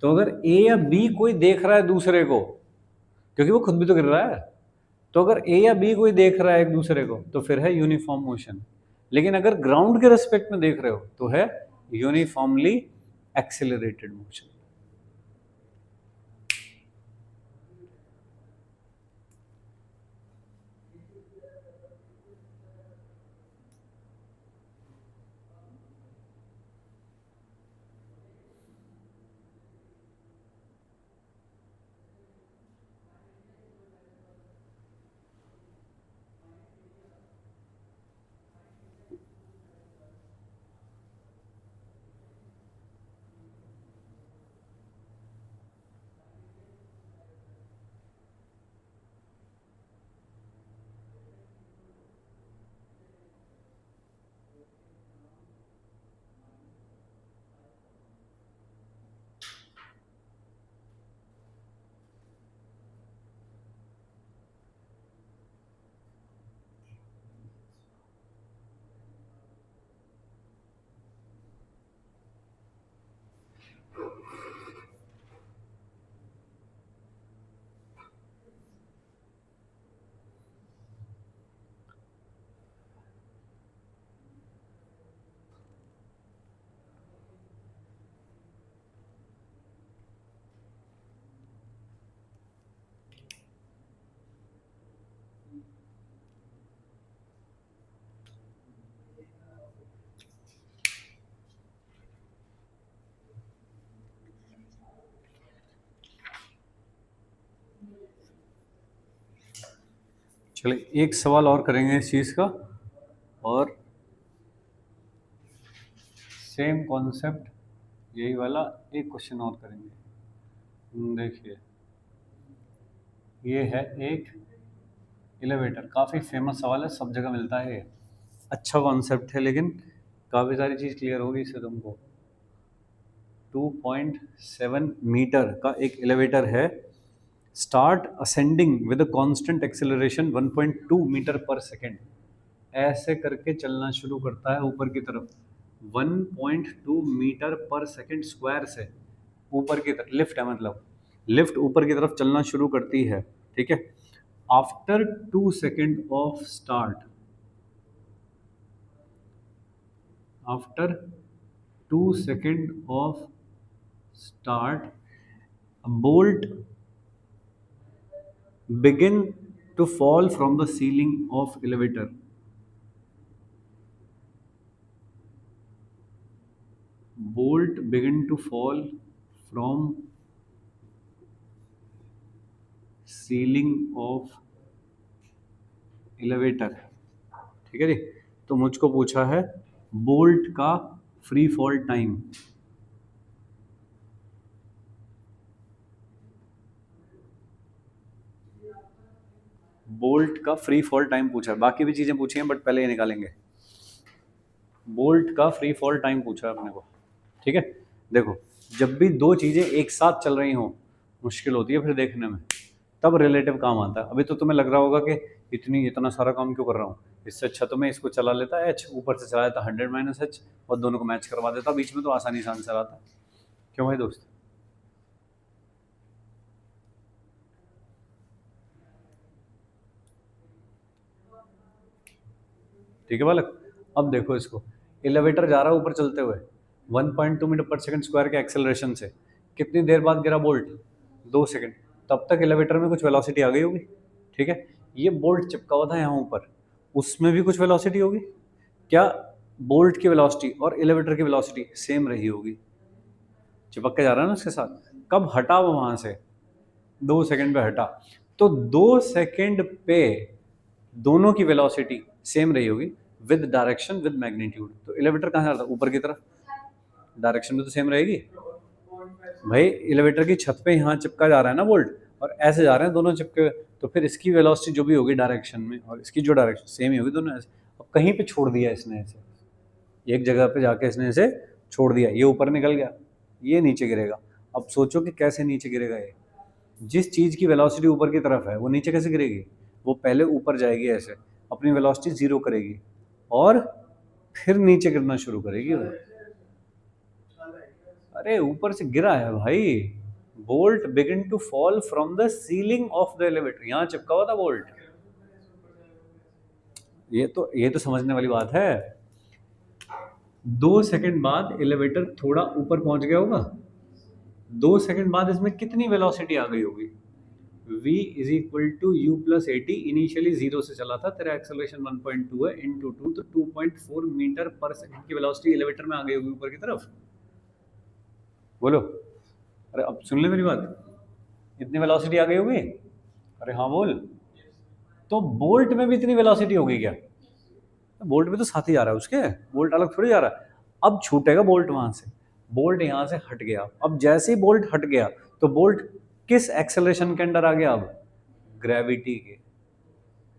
तो अगर ए या बी कोई देख रहा है दूसरे को, क्योंकि वो खुद भी तो गिर रहा है, तो अगर ए या बी कोई देख रहा है एक दूसरे को तो फिर है यूनिफॉर्म मोशन, लेकिन अगर ग्राउंड के रेस्पेक्ट में देख रहे हो तो है यूनिफॉर्मली एक्सेलरेटेड मोशन। चलिए एक सवाल और करेंगे इस चीज़ का, और सेम कॉन्सेप्ट यही वाला एक क्वेश्चन और करेंगे। देखिए ये है एक एलिवेटर, काफ़ी फेमस सवाल है, सब जगह मिलता है ये। अच्छा कॉन्सेप्ट है, लेकिन काफ़ी सारी चीज़ क्लियर होगी इससे तुमको। 2.7 मीटर का एक एलिवेटर है, start ascending with a constant acceleration 1.2 metre per second. ऐसे करके चलना शुरू करता है ऊपर की तरफ 1.2 मीटर पर सेकेंड स्क्वायर से ऊपर की तरफ। लिफ्ट है, मतलब लिफ्ट ऊपर की तरफ चलना शुरू करती है, ठीक है। After 2 second of start, after 2 second of start, bolt begin to fall from the ceiling of elevator. Bolt begin to fall from ceiling of elevator, ठीक है जी। तो मुझको पूछा है बोल्ट का फ्री फॉल टाइम। बोल्ट का फ्री फॉल टाइम पूछा है, बाकी भी चीजें पूछी हैं बट पहले ये निकालेंगे। बोल्ट का फ्री फॉल टाइम पूछा है अपने को, ठीक है। देखो जब भी दो चीजें एक साथ चल रही हो मुश्किल होती है फिर देखने में, तब रिलेटिव काम आता है। अभी तो तुम्हें लग रहा होगा कि इतना सारा काम क्यों कर रहा हूँ, इससे अच्छा तो मैं इसको चला लेता एच, ऊपर से चला लेता 100 - h और दोनों को मैच करवा देता, बीच में तो आसानी से आंसर आता। क्यों भाई दोस्त? ठीक है बालक। अब देखो इसको, एलिवेटर जा रहा है ऊपर चलते हुए 1.2 मीटर पर सेकंड स्क्वायर के एक्सेलरेशन से, कितनी देर बाद गिरा बोल्ट? 2 सेकंड। तब तक एलिवेटर में कुछ वेलोसिटी आ गई होगी, ठीक है। ये बोल्ट चिपका हुआ था यहाँ ऊपर, उसमें भी कुछ वेलोसिटी होगी। क्या बोल्ट की वेलोसिटी और एलिवेटर की वेलोसिटी सेम रही होगी? चिपक के जा रहा है ना उसके साथ। कब हटा वो वहां से? 2 सेकंड पे हटा, तो 2 सेकंड पे दोनों की वेलोसिटी सेम रही होगी विद डायरेक्शन विद मैग्नीट्यूड। तो एलिवेटर कहाँ जा रहा था? ऊपर की तरफ, डायरेक्शन में तो सेम रहेगी भाई। एलिवेटर की छत पे यहाँ चिपका जा रहा है ना बोल्ट, और ऐसे जा रहे हैं दोनों चिपके हुए, तो फिर इसकी वेलोसिटी जो भी होगी डायरेक्शन में और इसकी जो डायरेक्शन सेम ही होगी दोनों ऐसे। अब कहीं पे छोड़ दिया इसने ऐसे, एक जगह पे जाके इसने इसे छोड़ दिया, ये ऊपर निकल गया, ये नीचे गिरेगा। अब सोचो कि कैसे नीचे गिरेगा ये। जिस चीज की वेलोसिटी ऊपर की तरफ है वो नीचे कैसे गिरेगी? वो पहले ऊपर जाएगी ऐसे, अपनी वेलोसिटी जीरो करेगी और फिर नीचे गिरना शुरू करेगी वो। अरे ऊपर से गिरा है भाई, bolt begin to fall from the ceiling of the elevator, यहां चिपका हुआ था बोल्ट। ये तो समझने वाली बात है। 2 सेकंड बाद एलिवेटर थोड़ा ऊपर पहुंच गया होगा, 2 सेकंड बाद इसमें कितनी वेलोसिटी आ गई होगी? v is equal to u plus a t. Initially zero से चला था, तेरा एक्सेलरेशन 1.2 है, इंटू 2 तो 2.4 मीटर पर सेकंड की वेलोसिटी एलिवेटर में आ गई होगी ऊपर की तरफ। बोलो, अरे अब सुन ले मेरी बात, इतनी वेलोसिटी आ गई होगी। अरे हाँ बोल। तो बोल्ट में भी इतनी वेलोसिटी होगी क्या? बोल्ट में तो साथ ही जा रहा है उसके, बोल्ट अलग थोड़ी जा रहा है। अब छूटेगा बोल्ट वहां से, बोल्ट यहां से हट गया। अब जैसे ही बोल्ट हट गया तो बोल्ट किस एक्सेलरेशन के अंडर आ गया? अब ग्रेविटी के,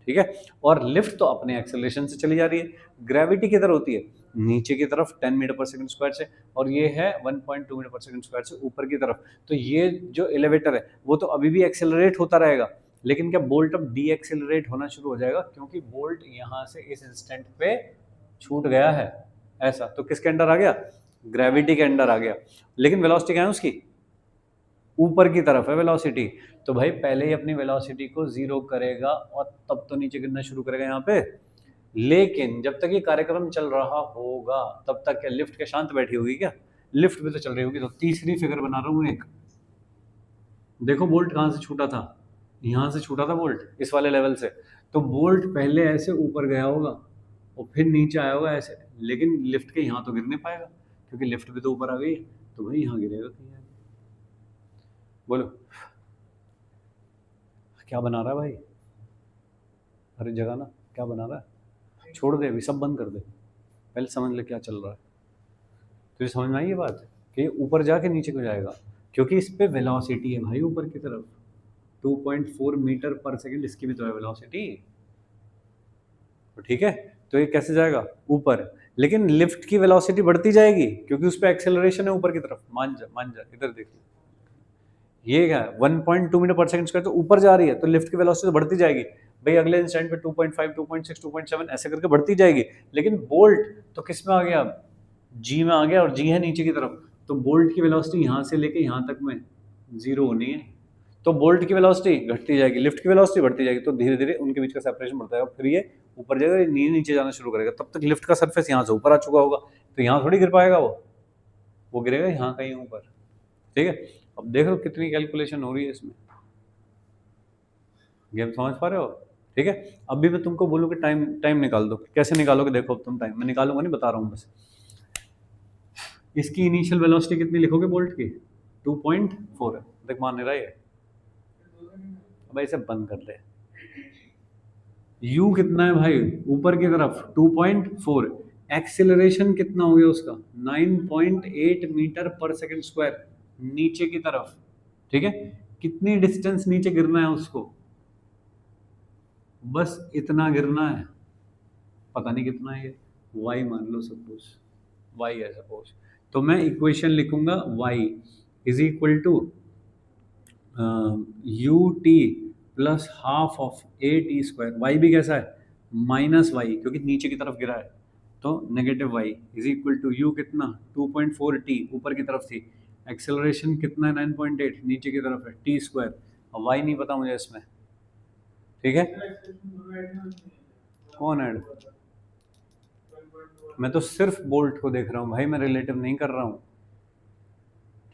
ठीक है। और लिफ्ट तो अपने एक्सेलरेशन से चली जा रही है, ग्रेविटी किधर होती है? नीचे की तरफ 10 मीटर पर सेकंड स्क्वायर से, और ये है 1.2 मीटर पर सेकंड स्क्वायर से ऊपर की तरफ। तो ये जो एलिवेटर है वो तो अभी भी एक्सेलरेट होता रहेगा, लेकिन क्या बोल्ट अब डी एक्सेलरेट होना शुरू हो जाएगा, क्योंकि बोल्ट यहाँ से इस इंस्टेंट पे छूट गया है ऐसा। तो किसके अंडर आ गया? ग्रेविटी के अंडर आ गया। लेकिन वेलोसिटी क्या है उसकी? ऊपर की तरफ है वेलोसिटी। तो भाई पहले ही अपनी वेलोसिटी को जीरो करेगा और तब तो नीचे गिरना शुरू करेगा यहाँ पे। लेकिन जब तक ये कार्यक्रम चल रहा होगा तब तक क्या लिफ्ट के शांत बैठी होगी क्या? लिफ्ट भी तो चल रही होगी। तो तीसरी फिगर बना रहा हूँ एक, देखो बोल्ट कहाँ से छूटा था? यहाँ से छूटा था बोल्ट, इस वाले लेवल से। तो बोल्ट पहले ऐसे ऊपर गया होगा और फिर नीचे आया होगा ऐसे, लेकिन लिफ्ट के यहाँ तो गिर नहीं पाएगा क्योंकि लिफ्ट भी तो ऊपर आ गई है, तो भाई यहाँ गिरेगा कहीं आगे। बोलो क्या बना रहा है भाई? हर जगह ना क्या बना रहा है, छोड़ दे अभी, सब बंद कर दे, पहले समझ ले क्या चल रहा है। तुझे समझ में आई ये बात कि ऊपर जाके नीचे को जाएगा, क्योंकि इस पे वेलोसिटी है भाई ऊपर की तरफ, 2.4 मीटर पर सेकंड इसकी भी तो है वेलोसिटी, तो ठीक है। तो ये कैसे जाएगा ऊपर, लेकिन लिफ्ट की वेलोसिटी बढ़ती जाएगी क्योंकि उस पर एक्सेलरेशन है ऊपर की तरफ। मान जा इधर देख, ये क्या है 1.2 मीटर पर सेकंड स्क्वायर, तो ऊपर जा रही है तो लिफ्ट की वेलोसिटी तो बढ़ती जाएगी भाई, अगले इंस्टेंट पे 2.5 2.6 2.7 ऐसे करके बढ़ती जाएगी। लेकिन बोल्ट तो किस में आ गया, जी में आ गया, और जी है नीचे की तरफ, तो बोल्ट की वेलोसिटी यहाँ से लेके यहाँ तक में जीरो होनी है, तो बोल्ट की वेलोसिटी घटती जाएगी, लिफ्ट की वेलोसिटी बढ़ती जाएगी, तो धीरे धीरे उनके बीच का सेपरेशन बढ़ता है, फिर ये ऊपर जाएगा, ये नीचे जाना शुरू करेगा, तब तक लिफ्ट का सरफेस यहाँ से ऊपर आ चुका होगा, तो यहाँ थोड़ी गिर पाएगा वो गिरेगा यहाँ कहीं ऊपर, ठीक है। अब देख लो कितनी कैलकुलेशन हो रही है इसमें, गेम समझ पा रहे हो, ठीक है। अब भी मैं तुमको बोलूँ कि टाइम निकाल दो, कैसे निकालोगे देखो, अब तुम टाइम मैं निकालूंगा नहीं, बता रहा हूँ बस। इसकी इनिशियल वेलोसिटी कितनी लिखोगे बोल्ट की, 2.4 है, देख मान नहीं रहा है, अब इसे बंद कर ले। u कितना है भाई ऊपर की तरफ 2.4, एक्सेलरेशन कितना हो गया उसका 9.8 मीटर पर सेकंड स्क्वायर नीचे की तरफ, ठीक है। कितनी डिस्टेंस नीचे गिरना है उसको, बस इतना गिरना है, पता नहीं कितना है, y मान लो सपोज, y है सपोज, तो मैं इक्वेशन लिखूंगा y is equal to U T plus half of A T square, y भी कैसा है माइनस वाई क्योंकि नीचे की तरफ गिरा है, तो negative y is equal to u कितना 2.4 टी ऊपर की तरफ थी, एक्सेलरेशन कितना है 9.8 नीचे की तरफ है टी स्क्वायर, और वाई नहीं पता मुझे इसमें, ठीक है। कौन ऐड, मैं तो सिर्फ बोल्ट को देख रहा हूँ भाई, मैं रिलेटिव नहीं कर रहा हूँ,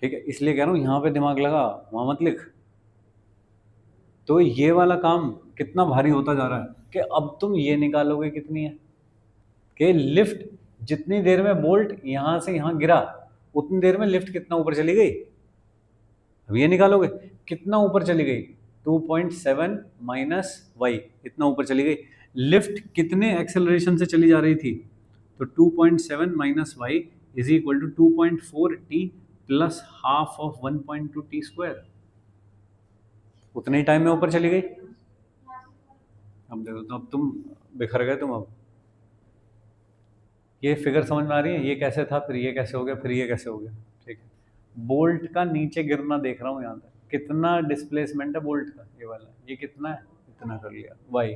ठीक है, इसलिए कह रहा हूँ यहाँ पे दिमाग लगा, वहाँ मत लिख। तो ये वाला काम कितना भारी होता जा रहा है कि अब तुम ये निकालोगे कितनी है कि लिफ्ट जितनी देर में बोल्ट यहाँ से यहाँ गिरा उतनी देर में लिफ्ट कितना ऊपर चली गई, अब ये निकालोगे कितना ऊपर चली गई 2.7 माइनस वाई, इतना ऊपर चली गई। लिफ्ट कितने एक्सेलरेशन से चली जा रही थी, तो 2.7 minus y is equal to 2.4 t plus half of 1.2 t square, उतने ही टाइम में ऊपर चली गई। अब देखो तो अब तुम बिखर गए, तुम अब ये फिगर समझ में आ रही है, ये कैसे था, फिर ये कैसे हो गया, फिर ये कैसे हो गया, ठीक है। बोल्ट का नीचे गिरना देख रहा हूँ यहाँ तक, कितना डिस्प्लेसमेंट है बोल्ट का, ये वाला, ये कितना है, इतना कर लिया, वाई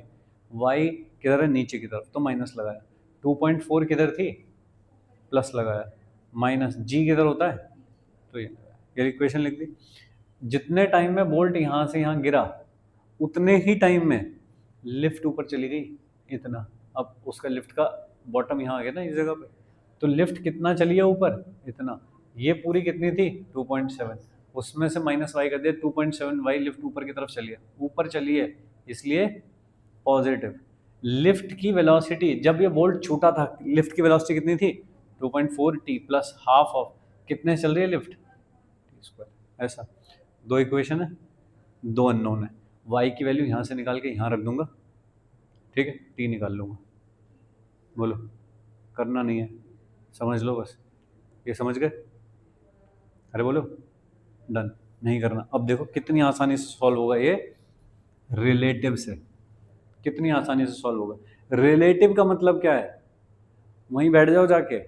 वाई किधर है नीचे की तरफ, तो माइनस लगाया, 2.4 किधर थी प्लस लगाया, माइनस जी किधर होता है, तो ये इक्वेशन लिख दी। जितने टाइम में बोल्ट यहाँ से यहाँ गिरा उतने ही टाइम में लिफ्ट ऊपर चली गई इतना, अब उसका लिफ्ट का बॉटम यहाँ आ गया ना इस जगह पे, तो लिफ्ट कितना चली है ऊपर इतना, ये पूरी कितनी थी 2.7, उसमें से माइनस वाई कर दिया, 2.7 वाई लिफ्ट ऊपर की तरफ चली है, ऊपर चली है इसलिए पॉजिटिव। लिफ्ट की वेलोसिटी जब ये बोल्ट छूटा था लिफ्ट की वेलोसिटी कितनी थी 2.4 टी प्लस हाफ ऑफ कितने चल रही है लिफ्ट टी स्क्वायर, ऐसा दो इक्वेशन है, दो अननोन है, y की वैल्यू यहाँ से निकाल के यहाँ रख दूंगा, ठीक है, t निकाल लूँगा, बोलो करना नहीं है, समझ लो बस, ये समझ गए, अरे बोलो डन, नहीं करना। अब देखो कितनी आसानी से सॉल्व होगा ये, रिलेटिव से कितनी आसानी से सॉल्व होगा। रिलेटिव का मतलब क्या है, वहीं बैठ जाओ जाके,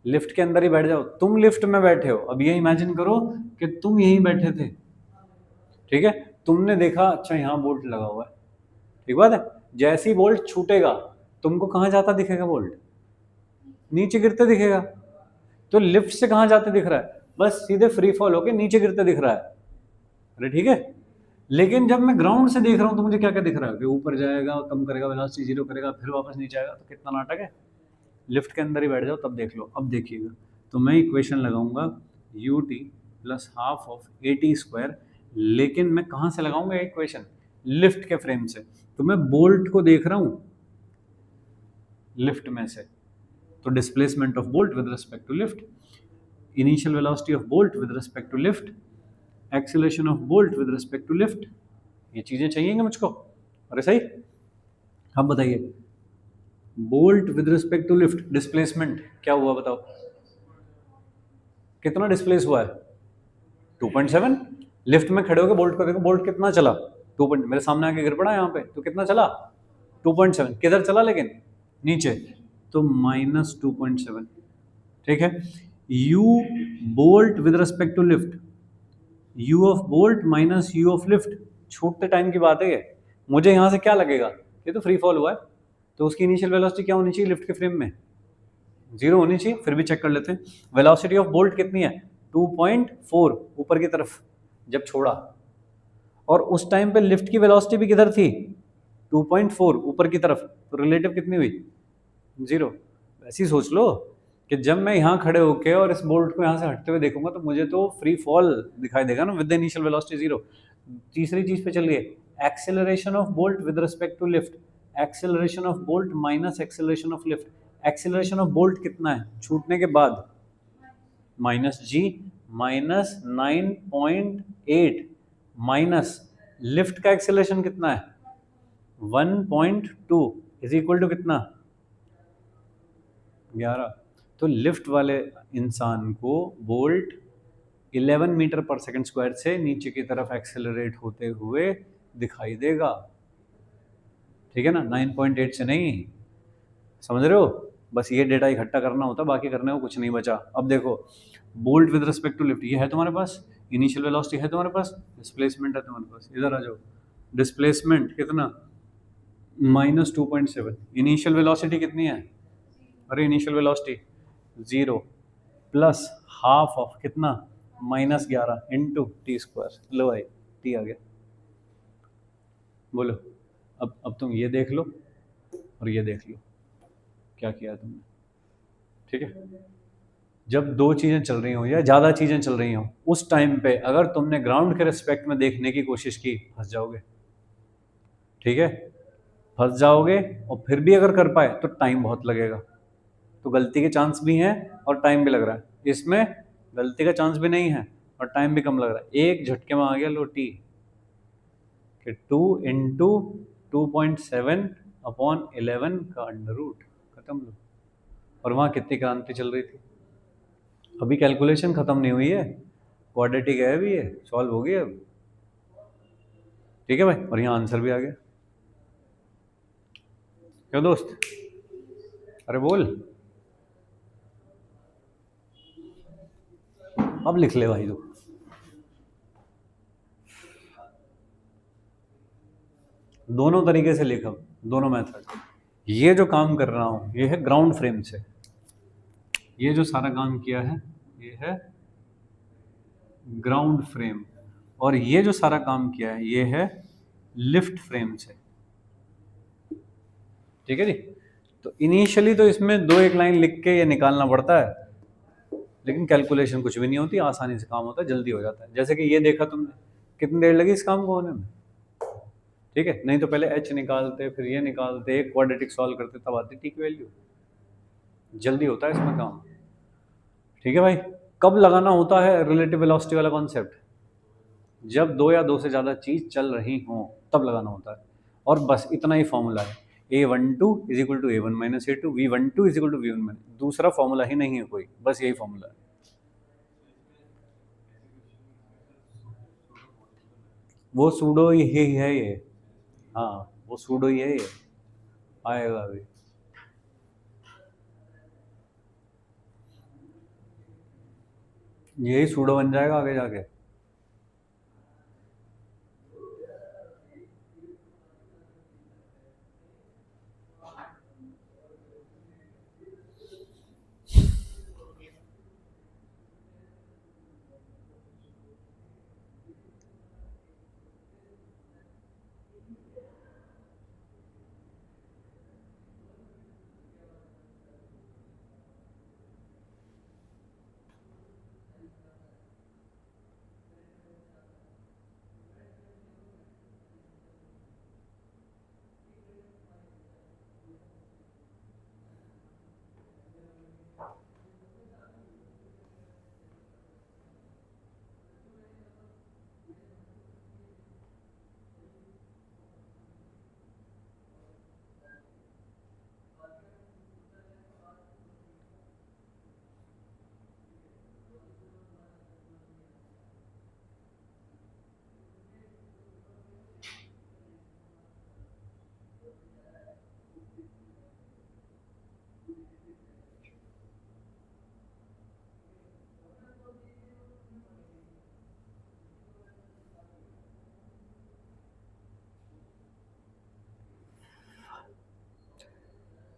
लिफ्ट के अंदर ही बैठ जाओ, तुम लिफ्ट में बैठे हो, अब ये इमेजिन करो कि तुम यहीं बैठे थे, ठीक है, तुमने देखा अच्छा यहाँ बोल्ट लगा हुआ है, ठीक बात है, जैसे ही बोल्ट छूटेगा तुमको कहाँ जाता दिखेगा बोल्ट, नीचे गिरते दिखेगा, तो लिफ्ट से कहाँ जाते दिख रहा है, बस सीधे फ्री फॉल होके नीचे गिरते दिख रहा है, अरे ठीक है। लेकिन जब मैं ग्राउंड से देख रहा हूँ तो मुझे क्या क्या दिख रहा है कि ऊपर जाएगा, कम करेगा, वेलोसिटी जीरो करेगा, फिर वापस नीचे आएगा, तो कितना नाटक है। लिफ्ट के अंदर ही बैठ जाओ तब देख लो। अब देखिएगा, तो मैं इक्वेशन लगाऊंगा U T plus half of A T square, लेकिन मैं कहाँ से लगाऊंगा इक्वेशन, लिफ्ट के फ्रेम से, तो मैं बोल्ट को देख रहा हूँ लिफ्ट में से, तो displacement of bolt with respect to lift, initial velocity of bolt with respect to lift, acceleration of bolt with respect to lift, ये चीज़ें चाहिए मुझको, अरे सही। अब बताइए, bolt with respect to lift displacement क्या हुआ बताओ, कितना डिस्प्लेस हुआ है? 2.7। लिफ्ट में खड़े होकर बोल्ट को देखो, बोल्ट कितना चला? 2 पॉइंट, मेरे सामने आके गिर पड़ा यहाँ पे, तो कितना चला? 2.7। किधर चला लेकिन? नीचे। तो -2.7। ठीक है। U bolt with respect to lift, U of bolt minus U of lift, छूटते टाइम की बात है ये। मुझे यहाँ से क्या लगेगा, ये तो फ्री फॉल हुआ है, तो उसकी इनिशियल वेलोसिटी क्या होनी चाहिए लिफ्ट के फ्रेम में? 0 होनी चाहिए। फिर भी चेक कर लेते हैं, वेलोसिटी ऑफ बोल्ट कितनी है? 2.4 ऊपर की तरफ जब छोड़ा, और उस टाइम पे लिफ्ट की वेलोसिटी भी किधर थी? 2.4 ऊपर की तरफ, तो रिलेटिव कितनी हुई? 0। ऐसे ही सोच लो कि जब मैं यहाँ खड़े होके और इस बोल्ट को यहाँ से हटते हुए देखूंगा तो मुझे तो फ्री फॉल दिखाई देगा ना, विद द इनिशियल वेलोसिटी 0। तीसरी चीज पे चलिए, acceleration of bolt with respect to lift, acceleration of bolt minus acceleration of lift. Acceleration of bolt कितना है छूटने के बाद? -g, -9.8, माइनस लिफ्ट का एक्सेलरेशन कितना है? 1.2 इज इक्वल टू कितना? 11। तो लिफ्ट वाले इंसान को बोल्ट 11 मीटर पर सेकंड स्क्वायर से नीचे की तरफ एक्सेलरेट होते हुए दिखाई देगा। ठीक है ना, 9.8 से नहीं, समझ रहे हो? बस ये डेटा इकट्ठा करना होता, बाकी करने को कुछ नहीं बचा। अब देखो, bolt with respect to lift ये है तुम्हारे पास, इनिशियल वेलोसिटी है तुम्हारे पास, डिस्प्लेसमेंट है तुम्हारे पास। इधर आ जाओ, डिस्प्लेसमेंट कितना? -2.7। इनिशियल वेलोसिटी कितनी है? अरे initial velocity 0 plus half of कितना? -11 इंटू टी स्क्वायर। लो भाई, टी आ गया। बोलो, अब तुम ये देख लो और ये देख लो, क्या किया तुमने। ठीक है, जब दो चीज़ें चल रही हो या ज़्यादा चीज़ें चल रही हो, उस टाइम पे अगर तुमने ग्राउंड के रिस्पेक्ट में देखने की कोशिश की, फंस जाओगे। ठीक है, फंस जाओगे, और फिर भी अगर कर पाए तो टाइम बहुत लगेगा। तो गलती के चांस भी हैं और टाइम भी लग रहा है। इसमें गलती का चांस भी नहीं है और टाइम भी कम लग रहा है। एक झटके में आ गया लो टी, कि 2 इंटू 2.7/11 का अंडर रूट, खत्म लो। और वहाँ कितनी क्रांति चल रही थी, अभी कैलकुलेशन खत्म नहीं हुई है, क्वाड्रेटिक है अभी, ये सॉल्व हो गया अब। ठीक है भाई, और यहाँ आंसर भी आ गया। क्यों दोस्त, अरे बोल, अब लिख ले भाई तू। दोनों तरीके से लिखा, दोनों मेथड। ये जो काम कर रहा हूँ ये है ग्राउंड फ्रेम से, ये जो सारा काम किया है ये है ग्राउंड फ्रेम, और ये जो सारा काम किया है ये है लिफ्ट फ्रेम से। ठीक है जी। तो इनिशियली तो इसमें दो एक लाइन लिख के ये निकालना पड़ता है, लेकिन कैलकुलेशन कुछ भी नहीं होती, आसानी से काम होता है, जल्दी हो जाता है। जैसे कि ये देखा तुमने, कितनी देर लगी इस काम को होने में। ठीक है, नहीं तो पहले एच निकालते, फिर ये निकालते, एक क्वाड्रेटिक सॉल्व करते, तब आती टी की वैल्यू। जल्दी होता है इसमें काम। ठीक है भाई, कब लगाना होता है रिलेटिव वेलोसिटी वाला कॉन्सेप्ट? जब दो या दो से ज़्यादा चीज़ चल रही हों तब लगाना होता है। और बस इतना ही फॉर्मूला है, A12 is equal to A1 minus A2, V12 is equal to V1 minus, दूसरा फॉर्मूला ही नहीं है कोई, बस यही फॉर्मूला है। वो सूडो ही है ये, हाँ वो सूडो ही है ये, आएगा अभी। यही सूडो बन जाएगा आगे जाके।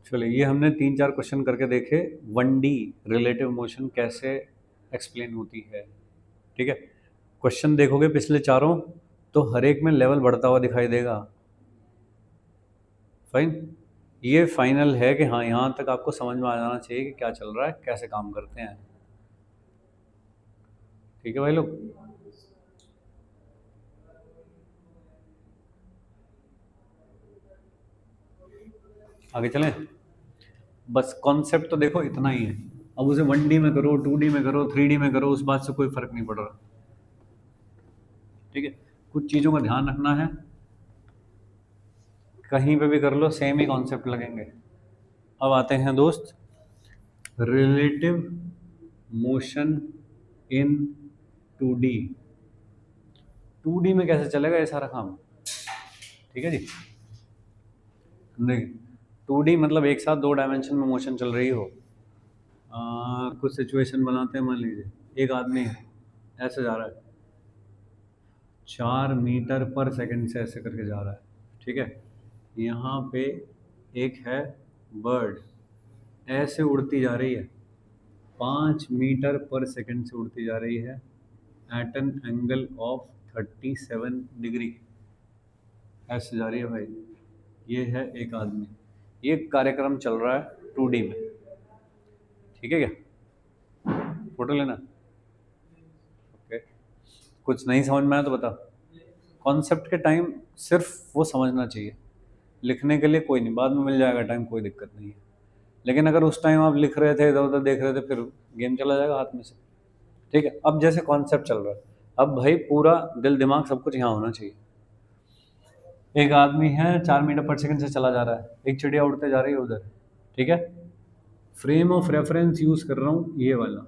चलिए, ये हमने 3-4 क्वेश्चन करके देखे 1D रिलेटिव मोशन कैसे एक्सप्लेन होती है। ठीक है, क्वेश्चन देखोगे पिछले चारों तो हर एक में लेवल बढ़ता हुआ दिखाई देगा। फाइन, ये फाइनल है कि हाँ, यहाँ तक आपको समझ में आ जाना चाहिए कि क्या चल रहा है, कैसे काम करते हैं। ठीक है भाई लोग, आगे चलें। बस कॉन्सेप्ट तो देखो इतना ही है। अब उसे 1D में करो, 2D में करो, 3D में करो, उस बात से कोई फर्क नहीं पड़ रहा। ठीक है, कुछ चीज़ों का ध्यान रखना है, कहीं पे भी कर लो सेम ही कॉन्सेप्ट लगेंगे। अब आते हैं दोस्त, relative motion in 2D। 2D में कैसे चलेगा ये सारा काम? ठीक है जी, देखिए 2D मतलब एक साथ 2 डायमेंशन में मोशन चल रही हो। कुछ सिचुएशन बनाते हैं, मान लीजिए एक आदमी है, ऐसे जा रहा है 4 मीटर पर सेकंड से ऐसे करके जा रहा है। ठीक है, यहाँ पे एक है बर्ड, ऐसे उड़ती जा रही है 5 मीटर पर सेकंड से उड़ती जा रही है at an angle of 37 degree, ऐसे जा रही है भाई। ये है एक आदमी, ये कार्यक्रम चल रहा है 2D में। ठीक है, क्या फोटो लेना? ओके, कुछ नहीं समझ में आया तो बता। कॉन्सेप्ट के टाइम सिर्फ वो समझना चाहिए, लिखने के लिए कोई नहीं, बाद में मिल जाएगा टाइम, कोई दिक्कत नहीं है। लेकिन अगर उस टाइम आप लिख रहे थे, इधर उधर देख रहे थे, फिर गेम चला जाएगा हाथ में से। ठीक है, अब जैसे कॉन्सेप्ट चल रहा है, अब भाई पूरा दिल दिमाग सब कुछ यहाँ होना चाहिए। एक आदमी है 4 मीटर पर सेकंड से चला जा रहा है, एक चिड़िया उड़ते जा रही है उधर। ठीक है, फ्रेम ऑफ रेफरेंस यूज कर रहा हूँ ये वाला।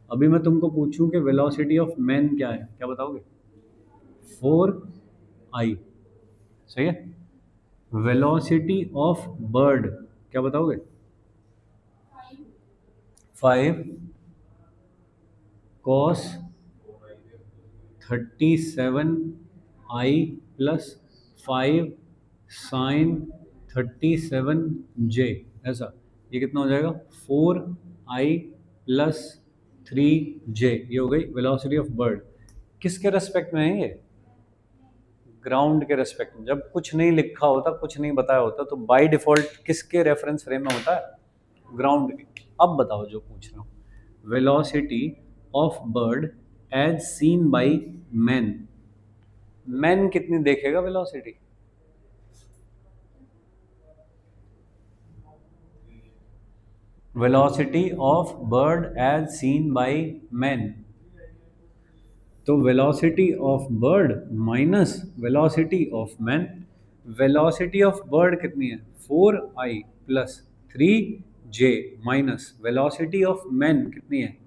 अभी मैं तुमको पूछूं कि वेलोसिटी ऑफ मैन क्या है, क्या बताओगे? 4I, सही है। वेलोसिटी ऑफ बर्ड क्या बताओगे? 5 cos 37I plus 5 sin 37J, ऐसा। ये कितना हो जाएगा? 4I plus 3J। ये हो गई वेलोसिटी ऑफ बर्ड। किसके रेस्पेक्ट में है ये? ग्राउंड के रेस्पेक्ट में। जब कुछ नहीं लिखा होता, कुछ नहीं बताया होता, तो बाय डिफॉल्ट किसके रेफरेंस फ्रेम में होता है? ग्राउंड के। अब बताओ जो पूछ रहा हूँ, velocity of bird as seen by man. Man कितनी देखेगा velocity? Velocity of bird as seen by man, तो velocity of bird minus velocity of man. Velocity of bird कितनी है? 4I plus 3J minus velocity of man कितनी है?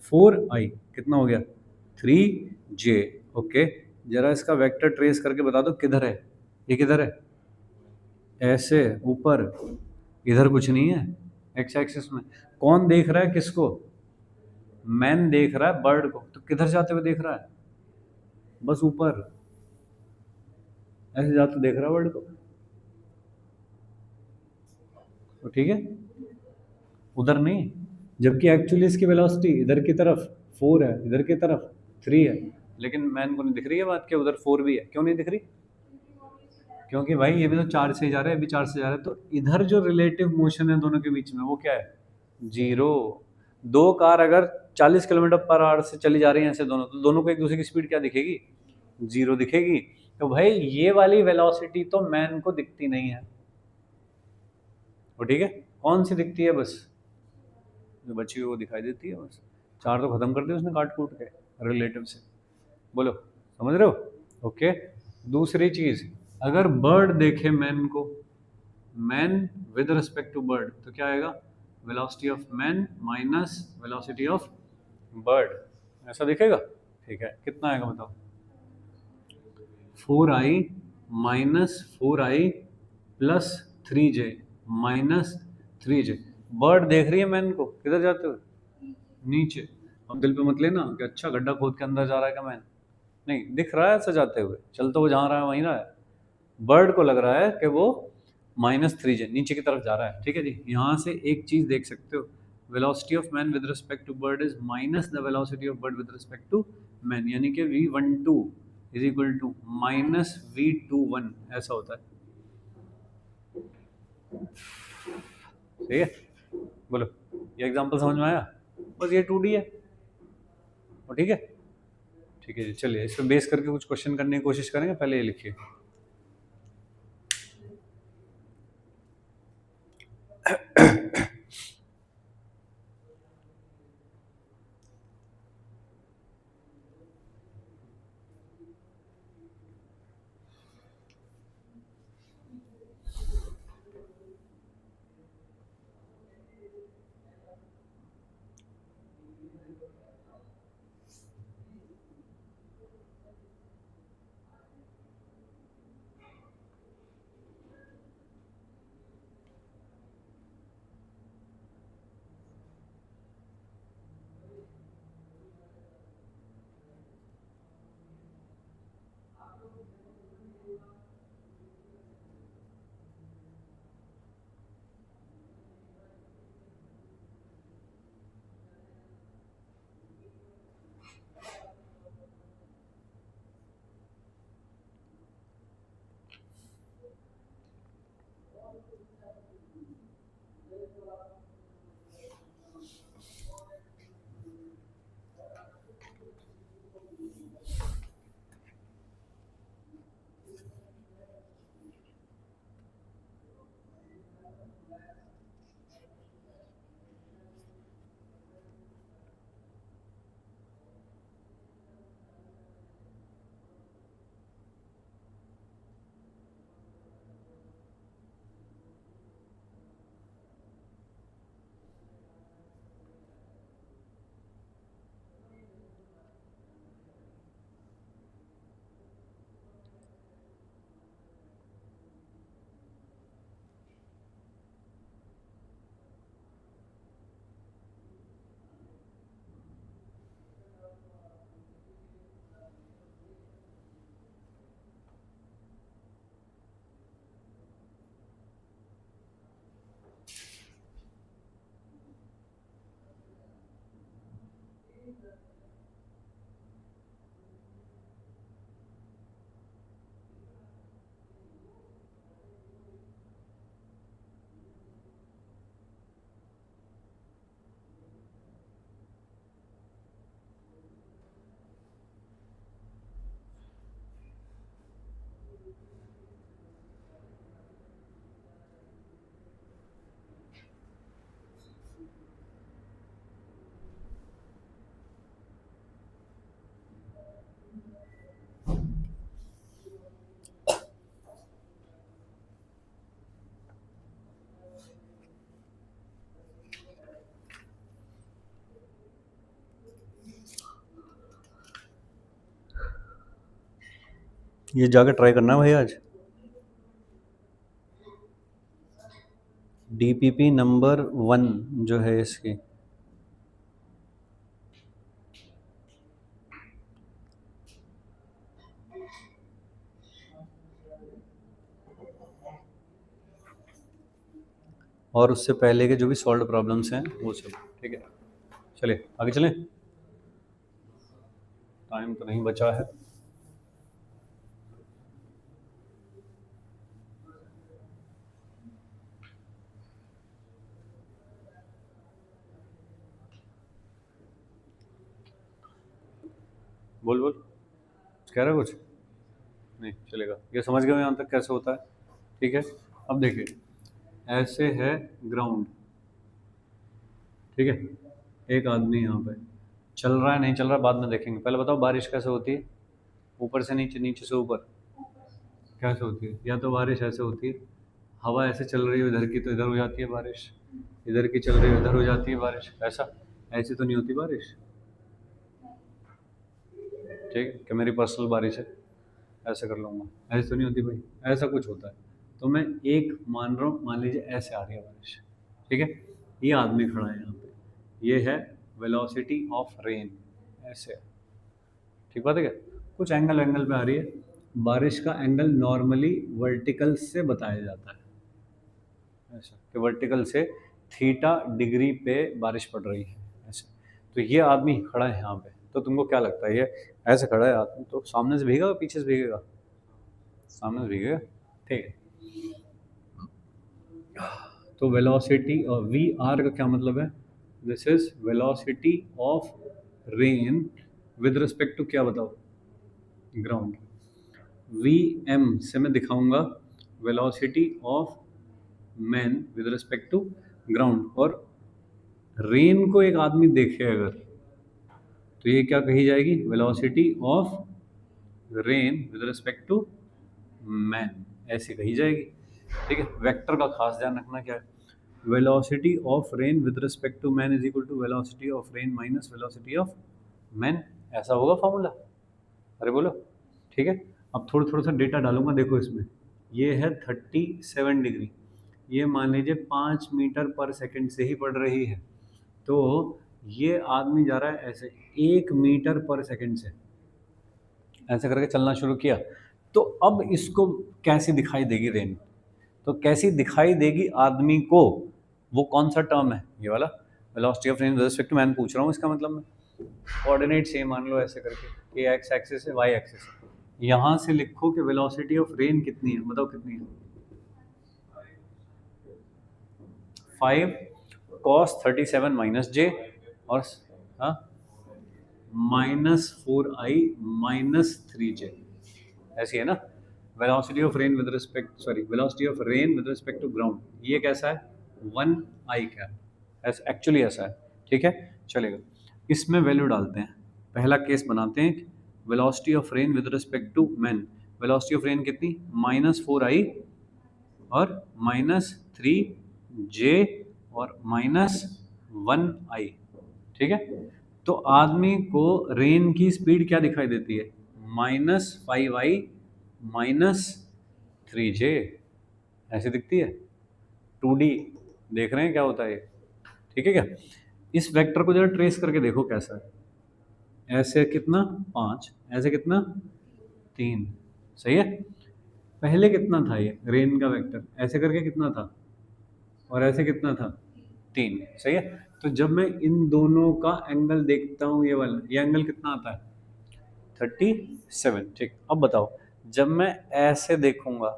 4I, कितना हो गया? 3J। ओके, जरा इसका वेक्टर ट्रेस करके बता दो किधर है, ये किधर है? ऐसे ऊपर, इधर कुछ नहीं है एक्स एक्सिस में। कौन देख रहा है किसको? मैन देख रहा है बर्ड को, तो किधर जाते हुए देख रहा है? बस ऊपर, ऐसे जाते देख रहा है बर्ड को। तो ठीक है, उधर नहीं। जबकि एक्चुअली इसकी वेलोसिटी इधर की तरफ 4 है, इधर की तरफ 3 है, लेकिन मैन को नहीं दिख रही है बात कि उधर 4 भी है। क्यों नहीं दिख रही? क्योंकि भाई ये भी तो 4 से जा रहा है, ये भी 4 से जा रहा है, तो इधर जो रिलेटिव मोशन है दोनों के बीच में वो क्या है? 0। दो कार अगर 40 किलोमीटर पर आवर से चली जा रही हैं ऐसे दोनों, तो दोनों को एक दूसरे की स्पीड क्या दिखेगी? 0 दिखेगी। तो भाई ये वाली वेलोसिटी तो मैन को दिखती नहीं है। वो ठीक है, कौन सी दिखती है? बस जो बची हुई वो दिखाई देती है बस। 4 तो खत्म कर दिए उसने काट कूट के रिलेटिव से। बोलो, समझ रहे हो? ओके, दूसरी चीज, अगर बर्ड देखे मैन को, man with respect to bird, तो क्या आएगा? Velocity of man minus velocity of bird, ऐसा दिखेगा। ठीक है, कितना आएगा बताओ? 4I minus 4I plus 3J minus 3J। Bird देख रही है मैन को, किधर जाते हुए? नीचे। अब दिल पे मत लेना कि अच्छा गड्ढा खोद के अंदर जा रहा है क्या मैन, नहीं, दिख रहा है ऐसे जाते हुए, चल तो वो जहाँ रहा है वहीं रहा है। बर्ड को लग रहा है कि वो -3 नीचे की तरफ जा रहा है, ठीक है जी। यहाँ से एक चीज़ देख सकते हो, velocity of man with respect to bird is minus the velocity of bird with respect to man, यानी कि v12 is equal to minus v21, ऐसा होता है। ठीक है, बोलो ये एग्जांपल समझ में आया? बस ये 2D है और ठीक है जी। चलिए इस पर बेस करके कुछ क्वेश्चन करने की कोशिश करेंगे, पहले ये लिखिए। ये जाकर ट्राई करना है भाई आज। DPP नंबर 1 जो है इसकी, और उससे पहले के जो भी सॉल्व प्रॉब्लम्स हैं वो सब, ठीक है। चलिए आगे चलें, टाइम तो नहीं बचा है। बोल बोल, कह रहा है कुछ? नहीं चलेगा, ये समझ गए यहाँ तक कैसे होता है, ठीक है। अब देखिए, ऐसे है ग्राउंड, ठीक है। एक आदमी यहाँ पे चल रहा है, नहीं चल रहा बाद में देखेंगे। पहले बताओ बारिश कैसे होती है? ऊपर से नीचे, नीचे से ऊपर। कैसे होती है? या तो बारिश ऐसे होती है, हवा ऐसे चल रही है इधर की तो इधर हो जाती है बारिश, इधर की चल रही है इधर हो जाती है बारिश, ऐसा। ऐसी तो नहीं होती बारिश, ठीक है। कि मेरी पर्सनल बारिश है, ऐसे कर लूँगा, ऐसे तो नहीं होती भाई, ऐसा कुछ होता है। तो मैं एक मान रहा हूँ, मान लीजिए ऐसे आ रही है बारिश, ठीक है। ये आदमी खड़ा है यहाँ पे, ये है वेलोसिटी ऑफ रेन, ऐसे है, ठीक बात है क्या? कुछ एंगल पे आ रही है। बारिश का एंगल नॉर्मली वर्टिकल से बताया जाता है, ऐसा कि वर्टिकल से थीटा डिग्री पे बारिश पड़ रही है ऐसे। तो ये आदमी खड़ा है यहाँ पे, तो तुमको क्या लगता है ये ऐसे खड़ा है आदमी, तो सामने से भीगेगा पीछे से भीगेगा? सामने से भीगेगा, ठीक है। तो वेलोसिटी और वी आर का क्या मतलब है? This is velocity of rain with respect to क्या बताओ? ग्राउंड। वी एम से मैं दिखाऊंगा velocity of man with respect to ground. और रेन को एक आदमी देखे अगर, तो ये क्या कही जाएगी? Velocity of rain with respect to man, ऐसे कही जाएगी। ठीक है, वेक्टर का खास ध्यान रखना क्या है? Velocity of rain with respect to man is equal to velocity of rain minus velocity of man, ऐसा होगा फॉर्मूला। अरे बोलो, ठीक है। अब थोड़ा सा डेटा डालूंगा, देखो इसमें ये है 37 डिग्री, ये मान लीजिए 5 मीटर पर सेकंड से ही पड़ रही है, तो ये आदमी जा रहा है ऐसे 1 मीटर पर सेकंड से, ऐसे करके चलना शुरू किया। तो अब इसको कैसी दिखाई देगी रेन? तो कैसी दिखाई देगी आदमी को, वो कौन सा टर्म है? ये वाला velocity of rain with respect to man पूछ रहा हूँ। इसका मतलब मैं कोऑर्डिनेट सेम मान लो ऐसे करके, ये एक्स एक्सिस है, वाई एक्सिस है। यहाँ से लिखो कि वेलोसिटी ऑफ रेन कितनी है, बताओ कितनी है? 5 cos 37 माइनस जे और -4i माइनस 3j, ऐसी है ना। Velocity of rain with respect, sorry, velocity of rain with respect to ground, ये कैसा है? 1i कैप, ऐसा एक्चुअली ऐसा है। ठीक है, चलेगा। इसमें वैल्यू डालते हैं, पहला केस बनाते हैं। Velocity of rain with respect to man, velocity of rain कितनी? -4i और -3j और -1i। ठीक है, तो आदमी को रेन की स्पीड क्या दिखाई देती है? -5i -3j, ऐसी दिखती है। 2D देख रहे हैं क्या होता है ये? ठीक है क्या? इस वेक्टर को जरा ट्रेस करके देखो कैसा है। ऐसे कितना? 5, ऐसे कितना? 3, सही है। पहले कितना था ये रेन का वेक्टर? ऐसे करके कितना था? और ऐसे कितना था? 3, सही है। तो जब मैं इन दोनों का एंगल देखता हूँ, ये वाला, ये एंगल कितना आता है? 37। ठीक, अब बताओ, जब मैं ऐसे देखूंगा,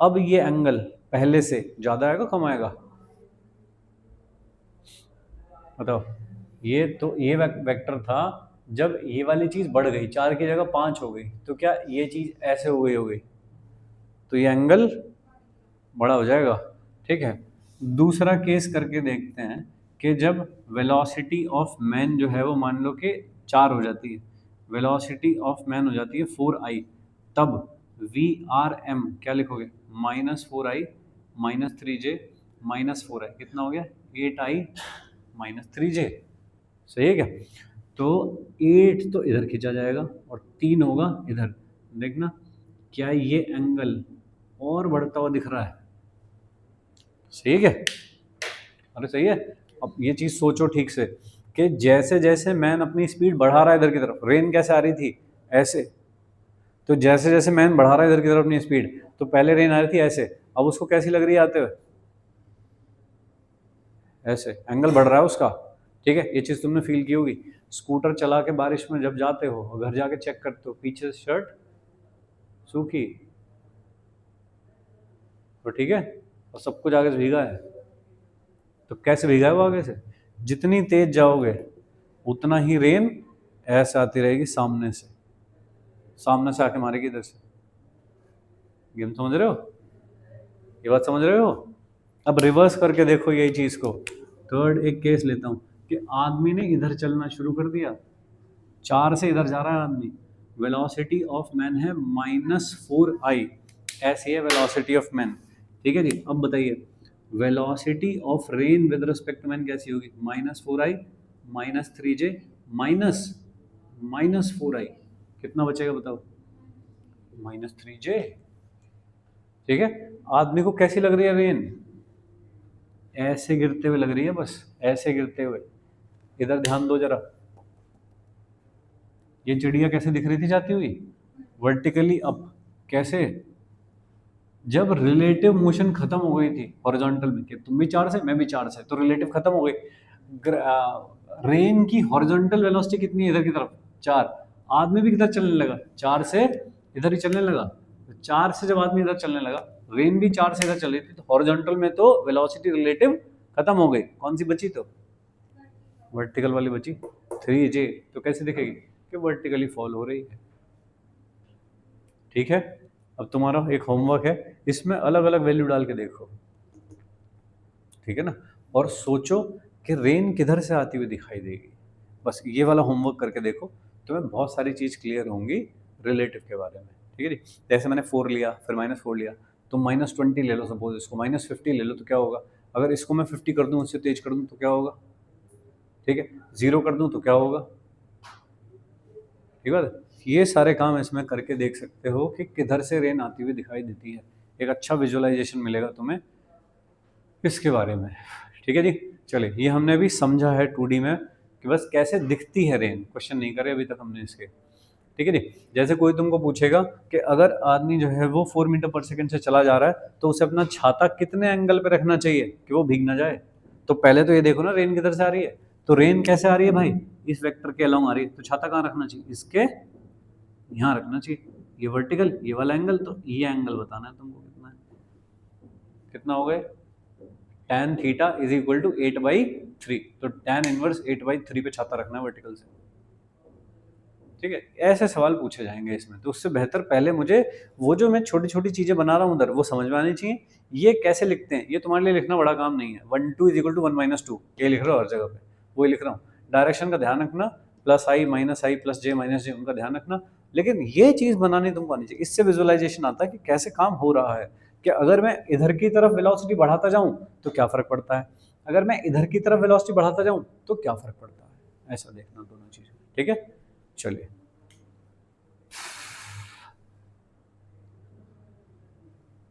अब ये एंगल पहले से ज्यादा आएगा कम आएगा? बताओ। ये तो ये वेक्टर था, जब ये वाली चीज बढ़ गई, 4 की जगह 5 हो गई, तो क्या ये चीज ऐसे हो गई? तो ये एंगल बड़ा हो जाएगा। ठीक है, दूसरा केस करके देखते हैं कि जब वेलोसिटी ऑफ मैन जो है वो मान लो कि 4 हो जाती है, वेलोसिटी ऑफ मैन हो जाती है 4i, तब वी आर एम क्या लिखोगे? -4i -3j -4i, कितना हो गया? 8i -3j, सही है क्या? तो 8 तो इधर खींचा जाएगा और 3 होगा इधर। देखना, क्या ये एंगल और बढ़ता हुआ दिख रहा है? सही है क्या? अरे सही है। अब ये चीज सोचो ठीक से कि जैसे जैसे मैन अपनी स्पीड बढ़ा रहा है इधर की तरफ, रेन कैसे आ रही थी? ऐसे। तो जैसे जैसे मैन बढ़ा रहा है इधर की तरफ अपनी स्पीड, तो पहले रेन आ रही थी ऐसे, अब उसको कैसी लग रही है आते हुए? ऐसे, एंगल बढ़ रहा है उसका। ठीक है, ये चीज तुमने फील की होगी। स्कूटर चला के बारिश में जब जाते हो और घर जाके चेक करते हो, पीछे से शर्ट सूखी, तो ठीक है, और सब कुछ आगे से भीगा है। तो कैसे भीगा है वो आगे से? जितनी तेज जाओगे उतना ही रेन ऐसे आती रहेगी सामने से, सामने से आके मारेगी इधर से। गेम समझ रहे हो? ये बात समझ रहे हो? अब रिवर्स करके देखो यही चीज को। थर्ड एक केस लेता हूँ कि आदमी ने इधर चलना शुरू कर दिया, 4 से इधर जा रहा है आदमी, वेलोसिटी ऑफ मैन है -4i, ऐसी है वेलोसिटी ऑफ मैन। ठीक है जी, अब बताइए velocity of rain with respect to man कैसी होगी? -4i -3j -4i, कितना बचेगा बताओ? -3j। ठीक है, आदमी को कैसी लग रही है रेन? ऐसे गिरते हुए लग रही है, बस ऐसे गिरते हुए। इधर ध्यान दो जरा, ये चिड़िया कैसे दिख रही थी जाती हुई? वर्टिकली अप, कैसे? जब रिलेटिव मोशन खत्म हो गई थी हॉरिजॉन्टल में, कि तुम भी चार्ज है मैं भी चार्ज है, तो रिलेटिव खत्म हो गई। रेन की हॉरिजॉन्टल वेलोसिटी कितनी है इधर की तरफ, 4। आदमी भी किधर चलने लगा, 4 से इधर ही चलने लगा। तो 4 से जब आदमी इधर चलने लगा, रेन भी 4 से इधर चल रही थी, तो हॉरिजॉन्टल में तो वेलोसिटी रिलेटिव खत्म हो गई। कौन सी बची, तो वर्टिकल वाली बची 3j। तो कैसे दिखेगी कि वर्टिकली फॉल हो रही है। ठीक है, अब तुम्हारा एक होमवर्क है, इसमें अलग अलग वैल्यू डाल के देखो, ठीक है ना, और सोचो कि रेन किधर से आती हुई दिखाई देगी। बस ये वाला होमवर्क करके देखो, तुम्हें बहुत सारी चीज़ क्लियर होंगी रिलेटिव के बारे में। ठीक है जी, जैसे मैंने 4 लिया, फिर -4 लिया, तो -20 ले लो, सपोज इसको -50 ले लो, तो क्या होगा। अगर इसको मैं 50 कर दूं, उससे तेज कर दूं, तो क्या होगा। ठीक है, 0 कर दूं तो क्या होगा। ठीक है, ये सारे काम इसमें करके देख सकते हो कि किधर से रेन आती हुई दिखाई देती है। एक अच्छा विजुअलाइजेशन मिलेगा तुम्हें इसके बारे में। ठीक है जी, चलिए, ये हमने अभी समझा है 2D में कि बस कैसे दिखती है रेन। क्वेश्चन नहीं करे अभी तक हमने इसके। ठीक है जी, जैसे कोई तुमको पूछेगा कि अगर आदमी जो है वो 4 मीटर पर सेकंड से चला जा रहा है, तो उसे अपना छाता कितने एंगल पे रखना चाहिए कि वो भीग ना जाए। तो पहले तो ये देखो ना, रेन किधर से आ रही है। तो रेन कैसे आ रही है भाई, इस वेक्टर के अलोंग आ रही है, तो छाता कहाँ रखना चाहिए, इसके यहाँ रखना चाहिए। ये वर्टिकल, ये वाला एंगल, तो ये एंगल बताना है तुमको कितना है। कितना हो गए, tan theta is equal to 8/3। तो tan इनवर्स 8/3 पे छाता रखना है वर्टिकल से। ठीक है, ऐसे सवाल पूछे जाएंगे इसमें, तो उससे बेहतर पहले मुझे वो जो मैं छोटी छोटी चीजें बना रहा हूँ उधर, वो समझ में आनी चाहिए। ये कैसे लिखते हैं, ये तुम्हारे लिए लिखना बड़ा काम नहीं है। 1 2 इज इक्वल टू 1 - 2, ये लिख रहा हूँ हर जगह पे, वही लिख रहा हूँ। डायरेक्शन का ध्यान रखना, +i -i +j -j, उनका ध्यान रखना। लेकिन ये चीज बनानी तुमको आनी चाहिए, इससे विजुअलाइजेशन आता है कि कैसे काम हो रहा है। कि अगर मैं इधर की तरफ वेलोसिटी बढ़ाता जाऊं तो क्या फर्क पड़ता है, अगर मैं इधर की तरफ वेलोसिटी बढ़ाता जाऊं तो क्या फर्क पड़ता है। ऐसा देखना दोनों चीजें। ठीक है, चलिए।